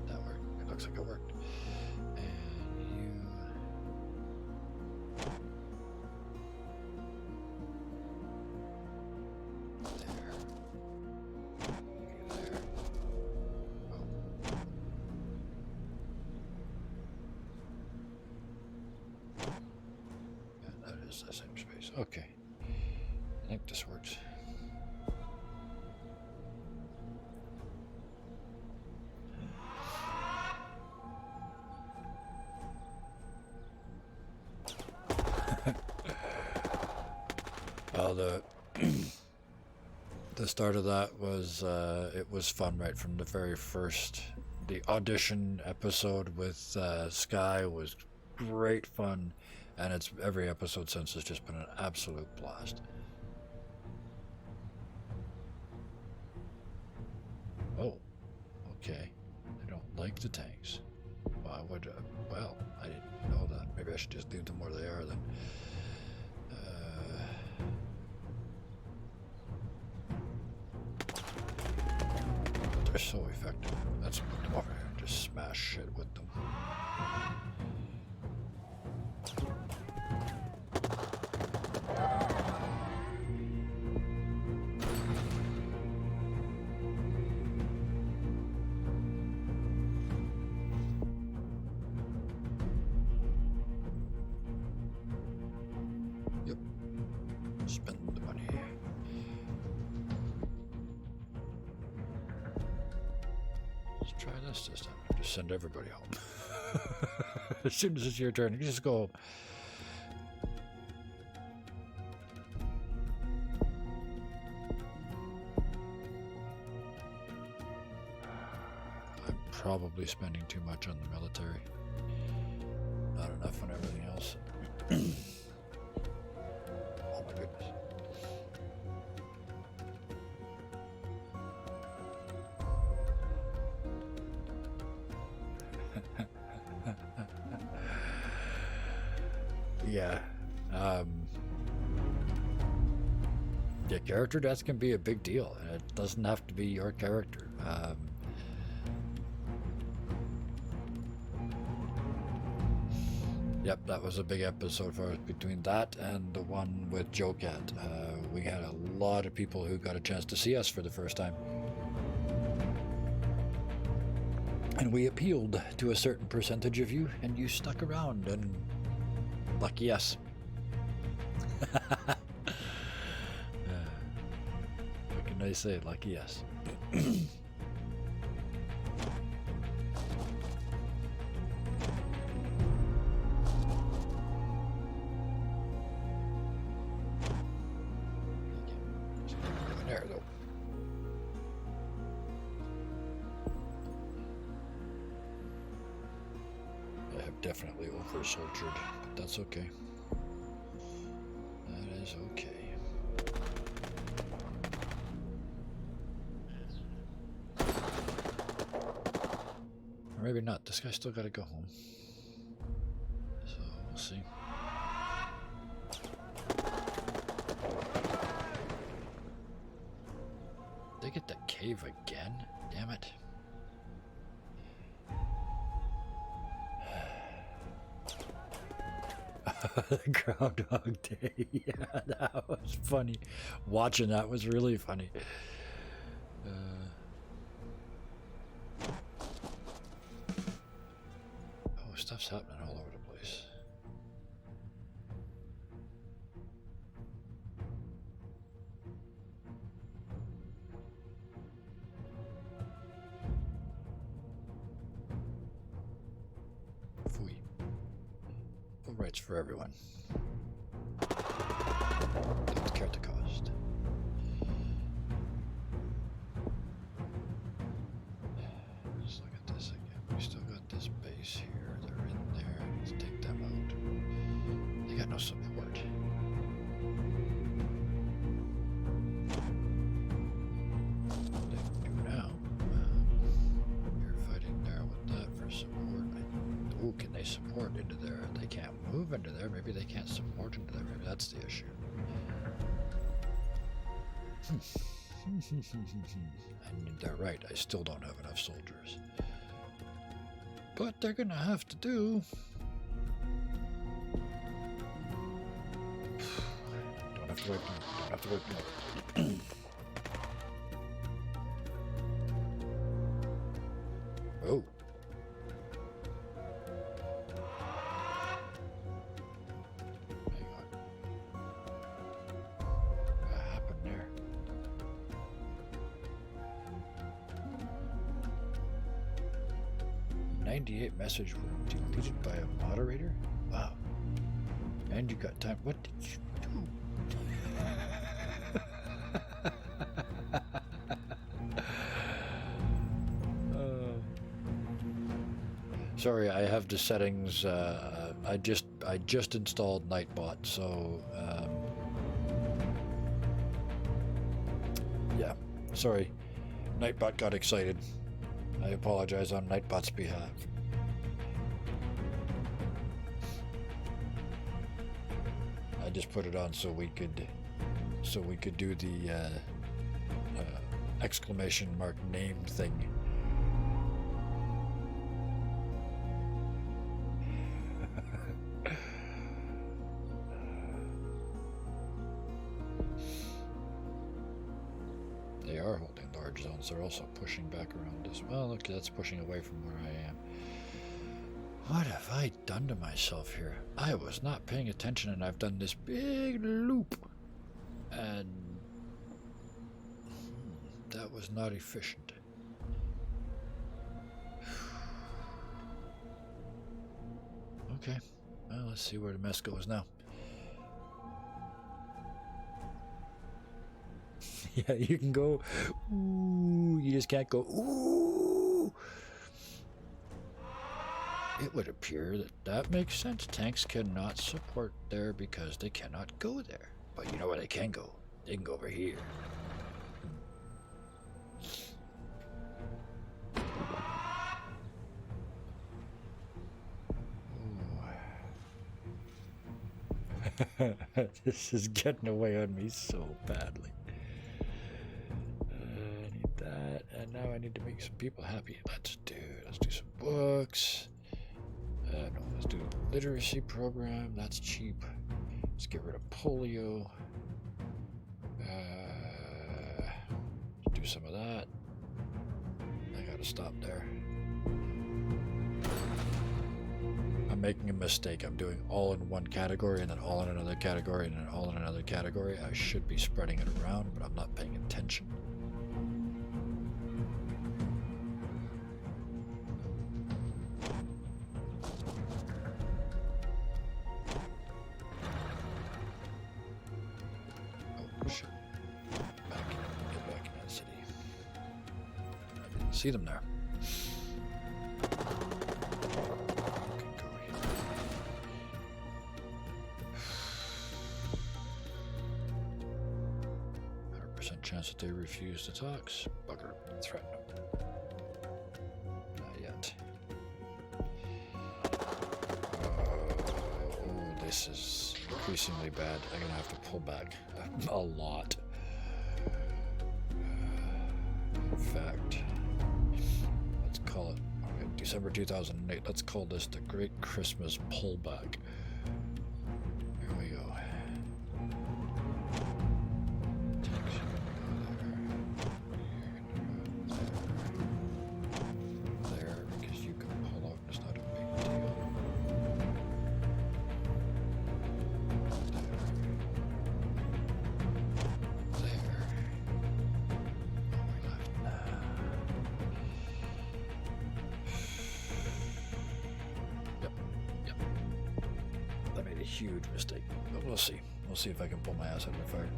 That worked. It looks like it worked. And you... There. There. Oh. Yeah, that is the same space. Okay. I think this works. The start of that was it was fun right from the very first. The audition episode with Sky was great fun, and it's every episode since has just been an absolute blast. Oh, okay. I don't like the tanks. Why would well, I didn't know that. Maybe I should just leave them where they are then. They're so effective. Let's put them over here and just smash shit with them. Yep. Spend the money. Try this time. Just send everybody home. As soon as it's your turn, you just go home. I'm probably spending too much on the military. Not enough on everything else. Oh my goodness. Yeah. Yeah, character deaths can be a big deal, and it doesn't have to be your character. Yep, that was a big episode for us between that and the one with Joe Cat. We had a lot of people who got a chance to see us for the first time. And we appealed to a certain percentage of you, and you stuck around, and lucky us. What can I say? Lucky us. There, though. I have definitely over-soldiered, but that's okay. That is okay. Or maybe not. This guy's still got to go home. So we'll see. They get that cave again? Damn it. Groundhog Day. Yeah, that was funny. Watching that was really funny. Oh, stuff's happening all over the place. it's for everyone. Don't care the cost. Let's look at this again. We still got this base here. They're in there. Let's take them out. They got no support. They do now. You're fighting there with that for support. Ooh, can they support into there? They can't move into there. Maybe they can't support into there. Maybe that's the issue. And they're right. I still don't have enough soldiers. But they're gonna have to do. Don't have to wait. Don't have to wait. Oh. Hang on. What happened there? "98 message were deleted by a moderator?" Wow. And you got time. What did you do? Sorry, I have the settings. I just installed Nightbot, so yeah. Sorry, Nightbot got excited. I apologize on Nightbot's behalf. I just put it on so we could do the exclamation mark name thing. They are holding large zones. They're also pushing back around as well. Look, that's pushing away from where I am. What have I done to myself here? I was not paying attention, and I've done this big loop. And that was not efficient. Okay. Well, let's see where the mess goes now. Yeah, you can go, ooh, you just can't go, ooh. It would appear that makes sense. Tanks cannot support there because they cannot go there. But you know where they can go? They can go over here. This is getting away on me so badly. I need that, and now I need to make some people happy. Let's do some books. No, let's do a literacy program. That's cheap. Let's get rid of polio. Do some of that. I gotta stop there. I'm making a mistake. I'm doing all in one category and then all in another category and then all in another category. I should be spreading it around, but I'm not paying attention. Oh, shit. Get back in that city. I didn't see them there. Chance that they refuse the talks. Bugger. Threaten them. Not yet. Oh, this is increasingly bad. I'm gonna have to pull back a lot. In fact, let's call it December 2008. Let's call this the Great Christmas Pullback. Here we go. huge mistake. But we'll see. We'll see if I can pull my ass out of the fire.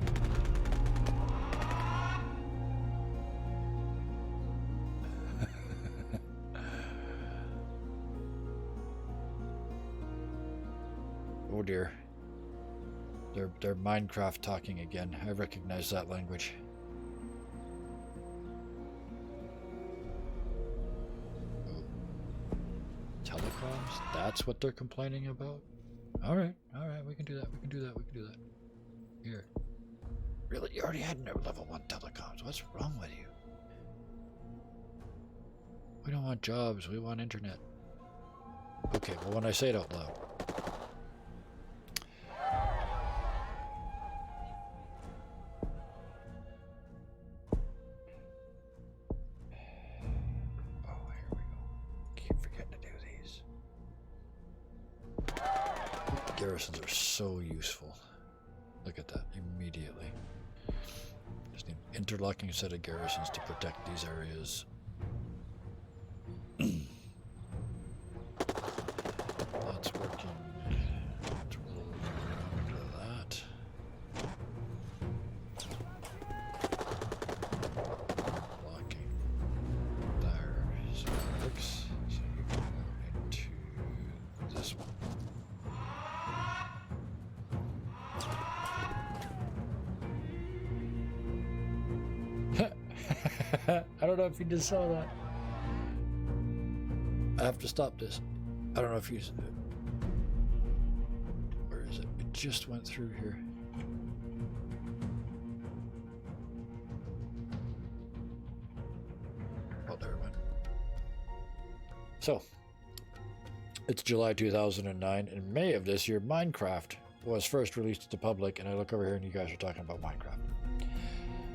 Oh dear. They're Minecraft talking again. I recognize that language. Oh. Telecoms? That's what they're complaining about? Alright, we can do that, we can do that. Here. Really? You already had no level 1 telecoms. What's wrong with you? We don't want jobs, we want internet. Okay, well when I say it out loud. Garrisons are so useful. Look at that immediately. Just need an interlocking set of garrisons to protect these areas. That's working. Let's roll around to that. Blocking there. So that works. So you can go into this one. I don't know if you just saw that. I have to stop this. I don't know if you... Where is it? It just went through here. Oh, there it went. So, it's July 2009. In May of this year, Minecraft was first released to the public, and I look over here and you guys are talking about Minecraft.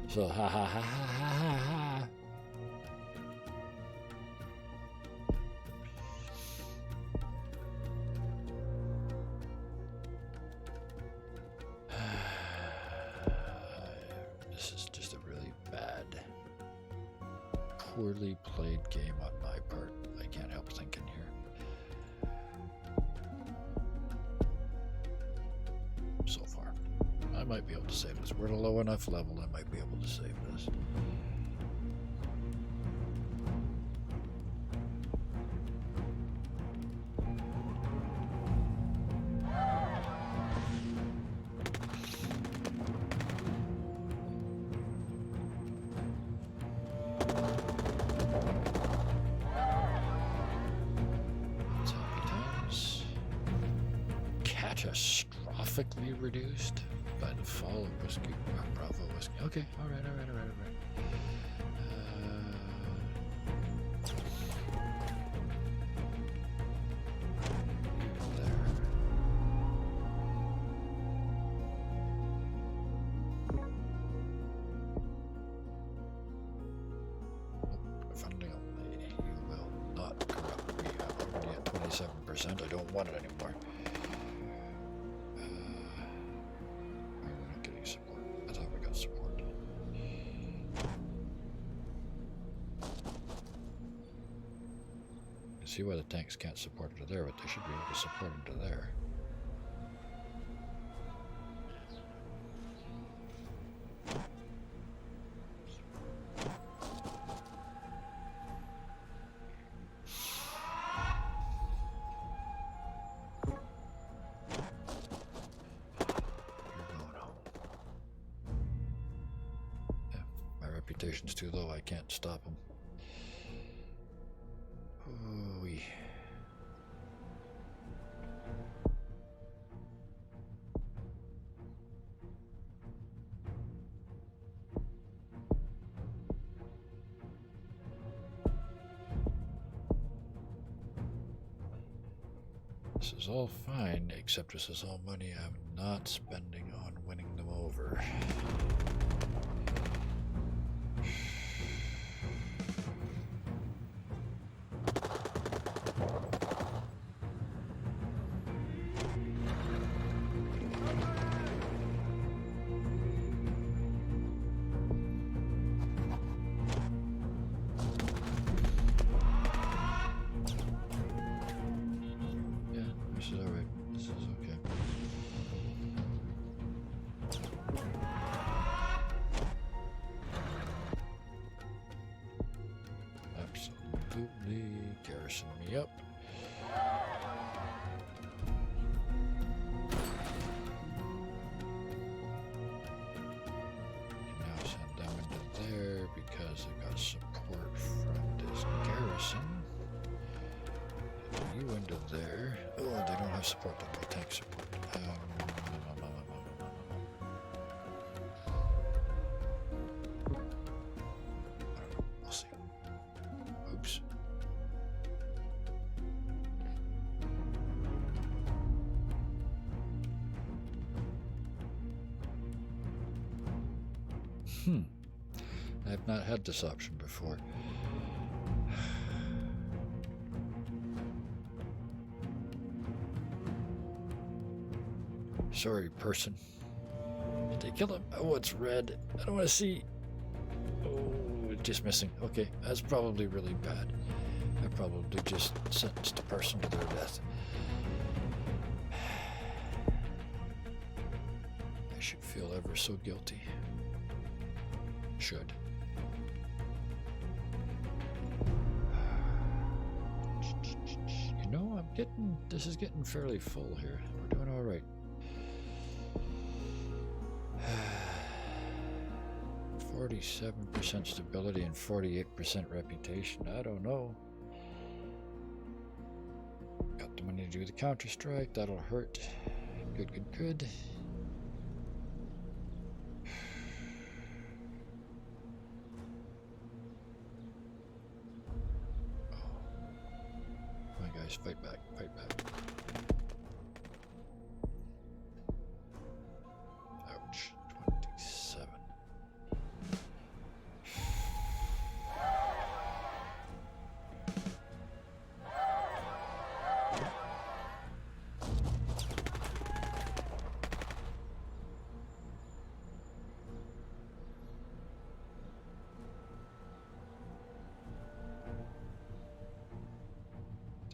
So, ha ha ha ha ha ha ha. This is just a really bad, poorly played game on my part. I can't help thinking here. So far. I might be able to save this. We're at a low enough level, I might be able to save this. It's happy times. Catastrophically reduced by the fall of whiskey, Bravo whiskey. Okay, all right. There. Funding only. You will not corrupt me. I'm already at 27%. I don't want it anymore. See why the tanks can't support it to there, but they should be able to support it to there. You're going home. Yeah, my reputation's too low, I can't stop them. Ooh-wee. This is all fine, except this is all money I'm not spending on winning them over. This is alright. This is okay. Yep. Now send them into there because they got support from this garrison. You into there. Oh, they don't have support. They have tank support. We'll see. Oops. I've not had this option before. Sorry, person. Did they kill him? Oh, it's red. I don't want to see. Oh, it's just missing. Okay, that's probably really bad. I probably just sentenced a person to their death. I should feel ever so guilty. Should. You know, this is getting fairly full here. We're doing all right. 47% stability and 48% reputation. I don't know. Got the money to do the counter-strike. That'll hurt. Good, good, good. Come on, guys. Fight back. Fight back. Ouch. 27.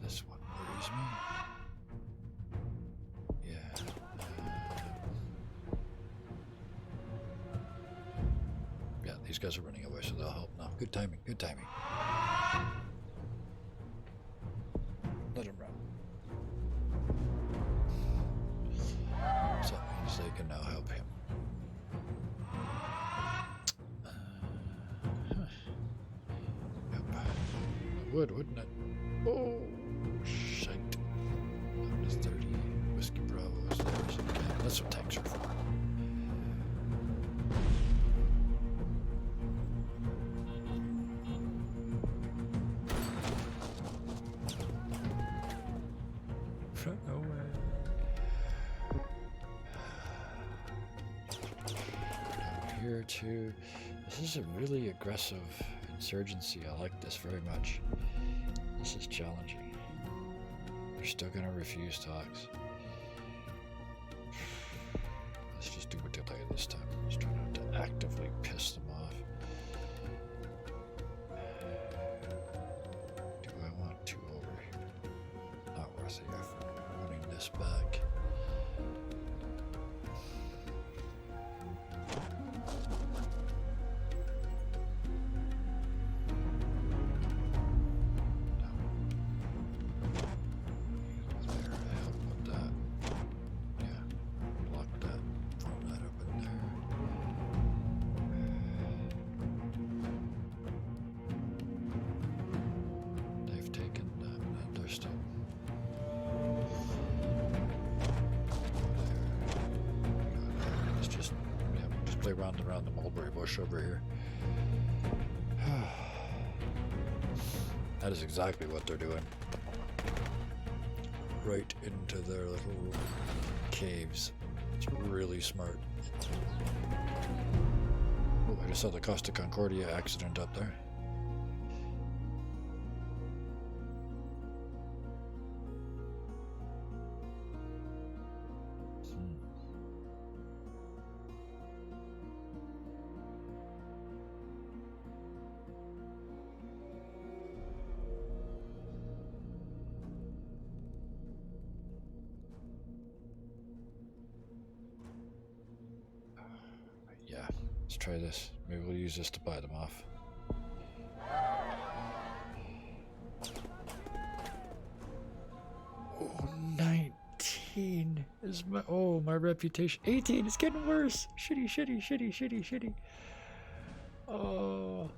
This one worries me. Yeah. Yeah, these guys are running away, so they'll help now. Good timing, good timing. Let him run. So that means they can now help him. Yep. It would, wouldn't it? Oh, shite. That was 30. Whiskey Bravo is theirs. That's what tanks are for. No way. Down here too. This is a really aggressive insurgency. I like this very much. This is challenging. They're still gonna refuse talks. Let's just do what they like this time. Let's try not to actively piss them off. Do I want two over here? Not worth the effort. Running this back. Around the mulberry bush over here. That is exactly what they're doing. Right into their little caves. It's really smart. Oh, I just saw the Costa Concordia accident up there. Yeah, let's try this. Maybe we'll use this to buy them off. my reputation. 18, it's getting worse. Shitty. Oh.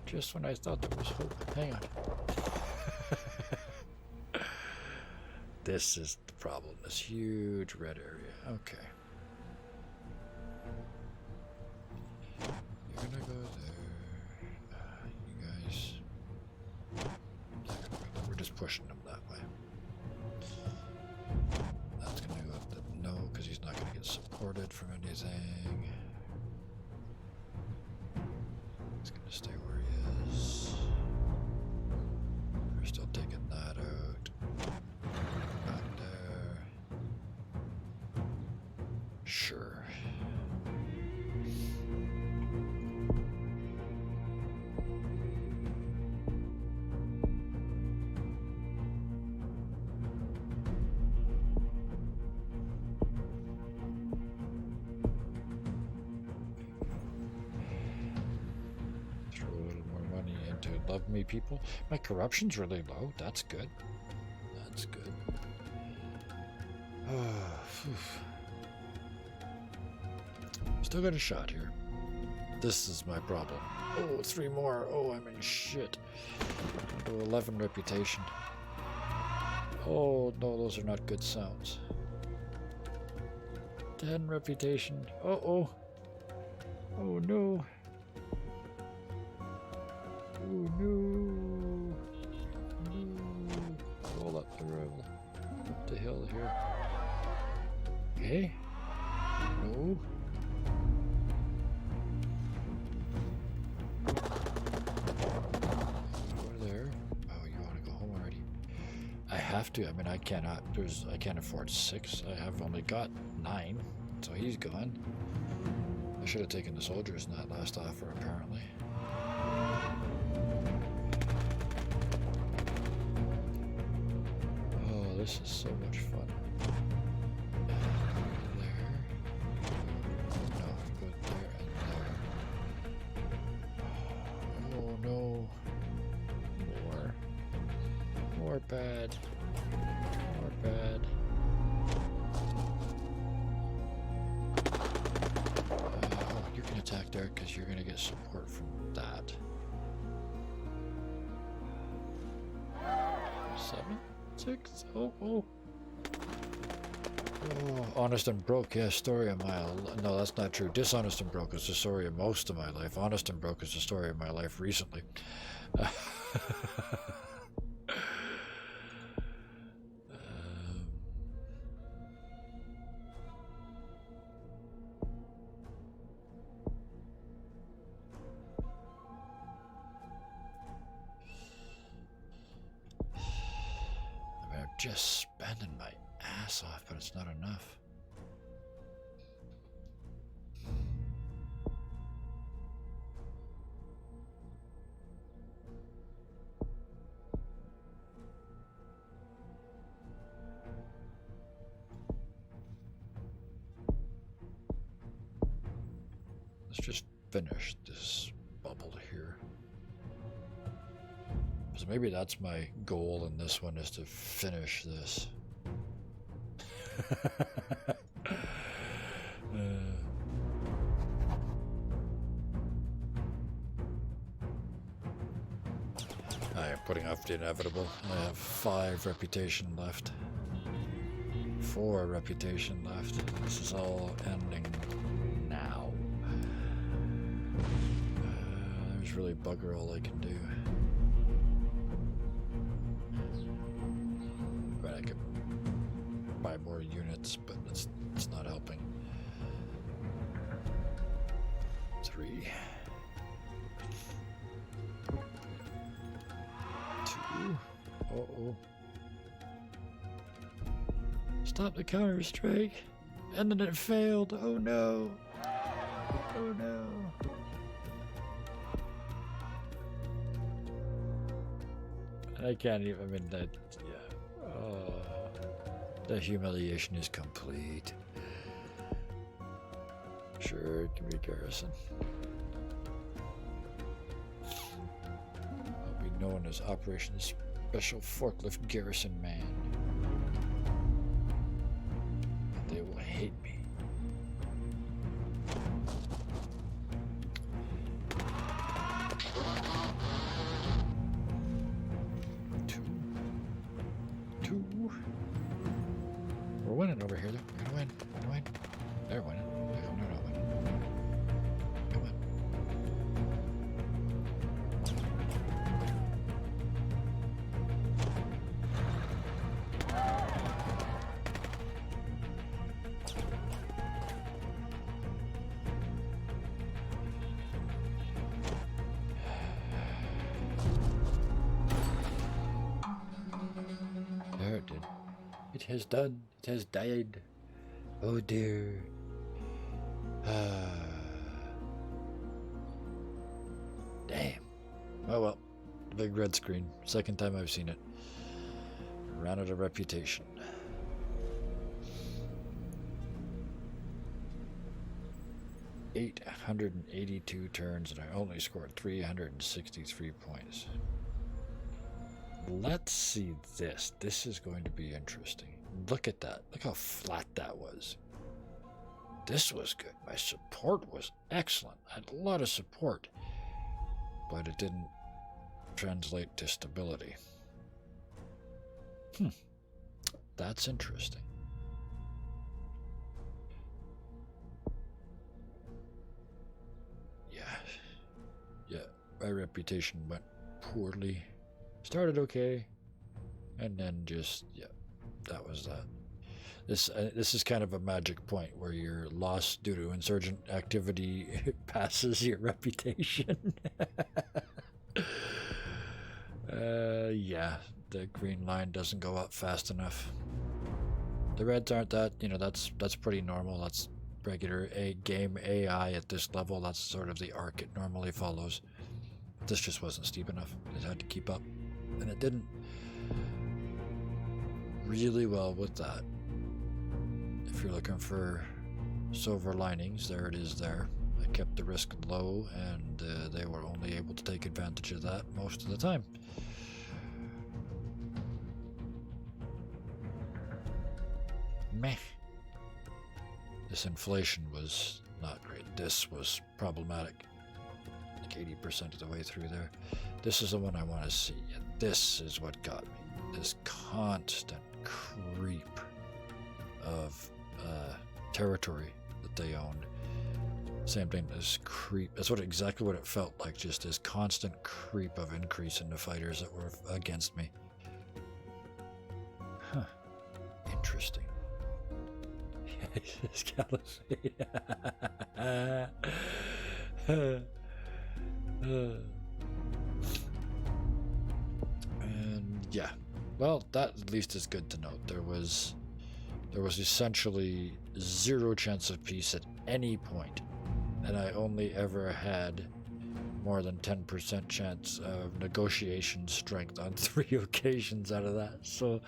Just when I thought there was hope. Hang on. This is the problem. This huge red area. Okay. You're gonna go there. You guys. We're just pushing them that way. That's gonna go up to no, because he's not gonna get supported from anything. He's gonna stay where he is. We're still taking that out. Back there. Sure. Love me people. My corruption's really low. That's good. That's good. Still got a shot here. This is my problem. Oh, 3 more. Oh, I'm in shit. Oh, 11 reputation. Oh, no, those are not good sounds. 10 reputation. Oh. Oh, no. Oh no! Roll up the road, up the hill here. Okay. No. Over there. Oh, you want to go home already? I have to. I mean, I cannot. I can't afford 6. I have only got 9, so he's gone. I should have taken the soldiers in that last offer, apparently. This is so much fun. There. No, go there and there. Oh no. More bad. More bad. Oh, you can attack there because you're going to get support from that. 7? 6? Oh, honest and broke, yeah, story of my life. No, that's not true. Dishonest and broke is the story of most of my life. Honest and broke is the story of my life recently. Just spending my ass off, but it's not enough. Let's just finish this bubble here. So maybe that's my goal in this one, is to finish this. I am putting off the inevitable. I have 5 reputation left. 4 reputation left. This is all ending now. There's really bugger all I can do. I could buy more units, but it's not helping. 3. 2. Uh-oh. Stop the counter strike. And then it failed. Oh no. Oh no. I can't even, I mean, that, yeah. The humiliation is complete. Sure, it can be garrison. I'll be known as Operation Special Forklift Garrison Man. hate me. Two. We're winning over here, though. We're gonna win. We're gonna win. They're winning. No, they're not winning. Come on. There it did. It has done. It has died. Oh dear. Damn. Oh well. The big red screen. Second time I've seen it. Ran out of reputation. $882 turns, and I only scored 363 points. Let's see this. This is going to be interesting. Look at that. Look how flat that was. This was good. My support was excellent. I had a lot of support. But it didn't translate to stability. That's interesting. Yeah, my reputation went poorly. Started okay, and then just, yeah, that was that. This is kind of a magic point where your loss due to insurgent activity passes your reputation. Yeah, the green line doesn't go up fast enough. The reds aren't that, that's pretty normal. That's regular game AI at this level. That's sort of the arc it normally follows. This just wasn't steep enough. It had to keep up, and it didn't. Really well with that. If you're looking for silver linings, there it is there. I kept the risk low, and they were only able to take advantage of that most of the time. Meh. This inflation was not great. This was problematic. Like 80% of the way through there. This is the one I want to see. And this is what got me. This constant creep of territory that they owned. Same thing, this creep. That's exactly what it felt like. Just this constant creep of increase in the fighters that were against me. Huh. Interesting. Escalation. And yeah, well, that at least is good to note. There was essentially zero chance of peace at any point, and I only ever had more than 10% chance of negotiation strength on 3 occasions out of that. So,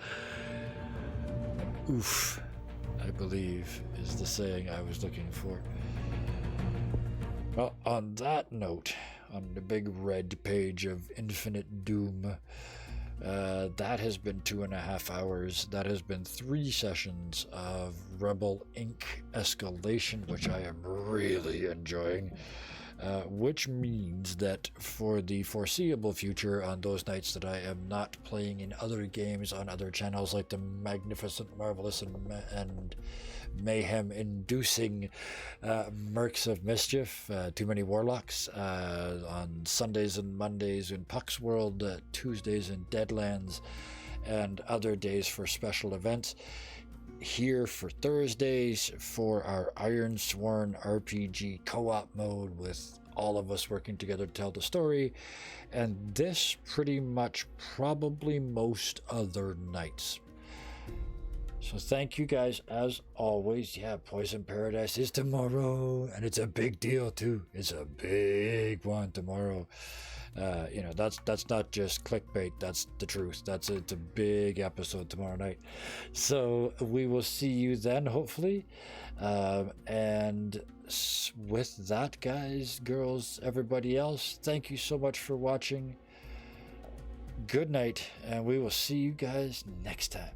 oof, I believe is the saying I was looking for. Well, on that note, on the big red page of infinite doom, that has been 2.5 hours. That has been 3 sessions of Rebel Inc. Escalation, which I am really enjoying. Which means that for the foreseeable future, on those nights that I am not playing in other games on other channels like the Magnificent, Marvelous, and mayhem-inducing Mercs of Mischief, Too Many Warlocks, on Sundays and Mondays in Puck's World, Tuesdays in Deadlands, and other days for special events. Here for Thursdays for our Iron Sworn RPG co-op mode with all of us working together to tell the story, and this pretty much probably most other nights. So thank you guys as always. Yeah, Poison Paradise is tomorrow, and it's a big deal too. It's a big one tomorrow. That's not just clickbait. That's the truth. It's a big episode tomorrow night. So we will see you then, hopefully. And with that, guys, girls, everybody else, thank you so much for watching. Good night, and we will see you guys next time.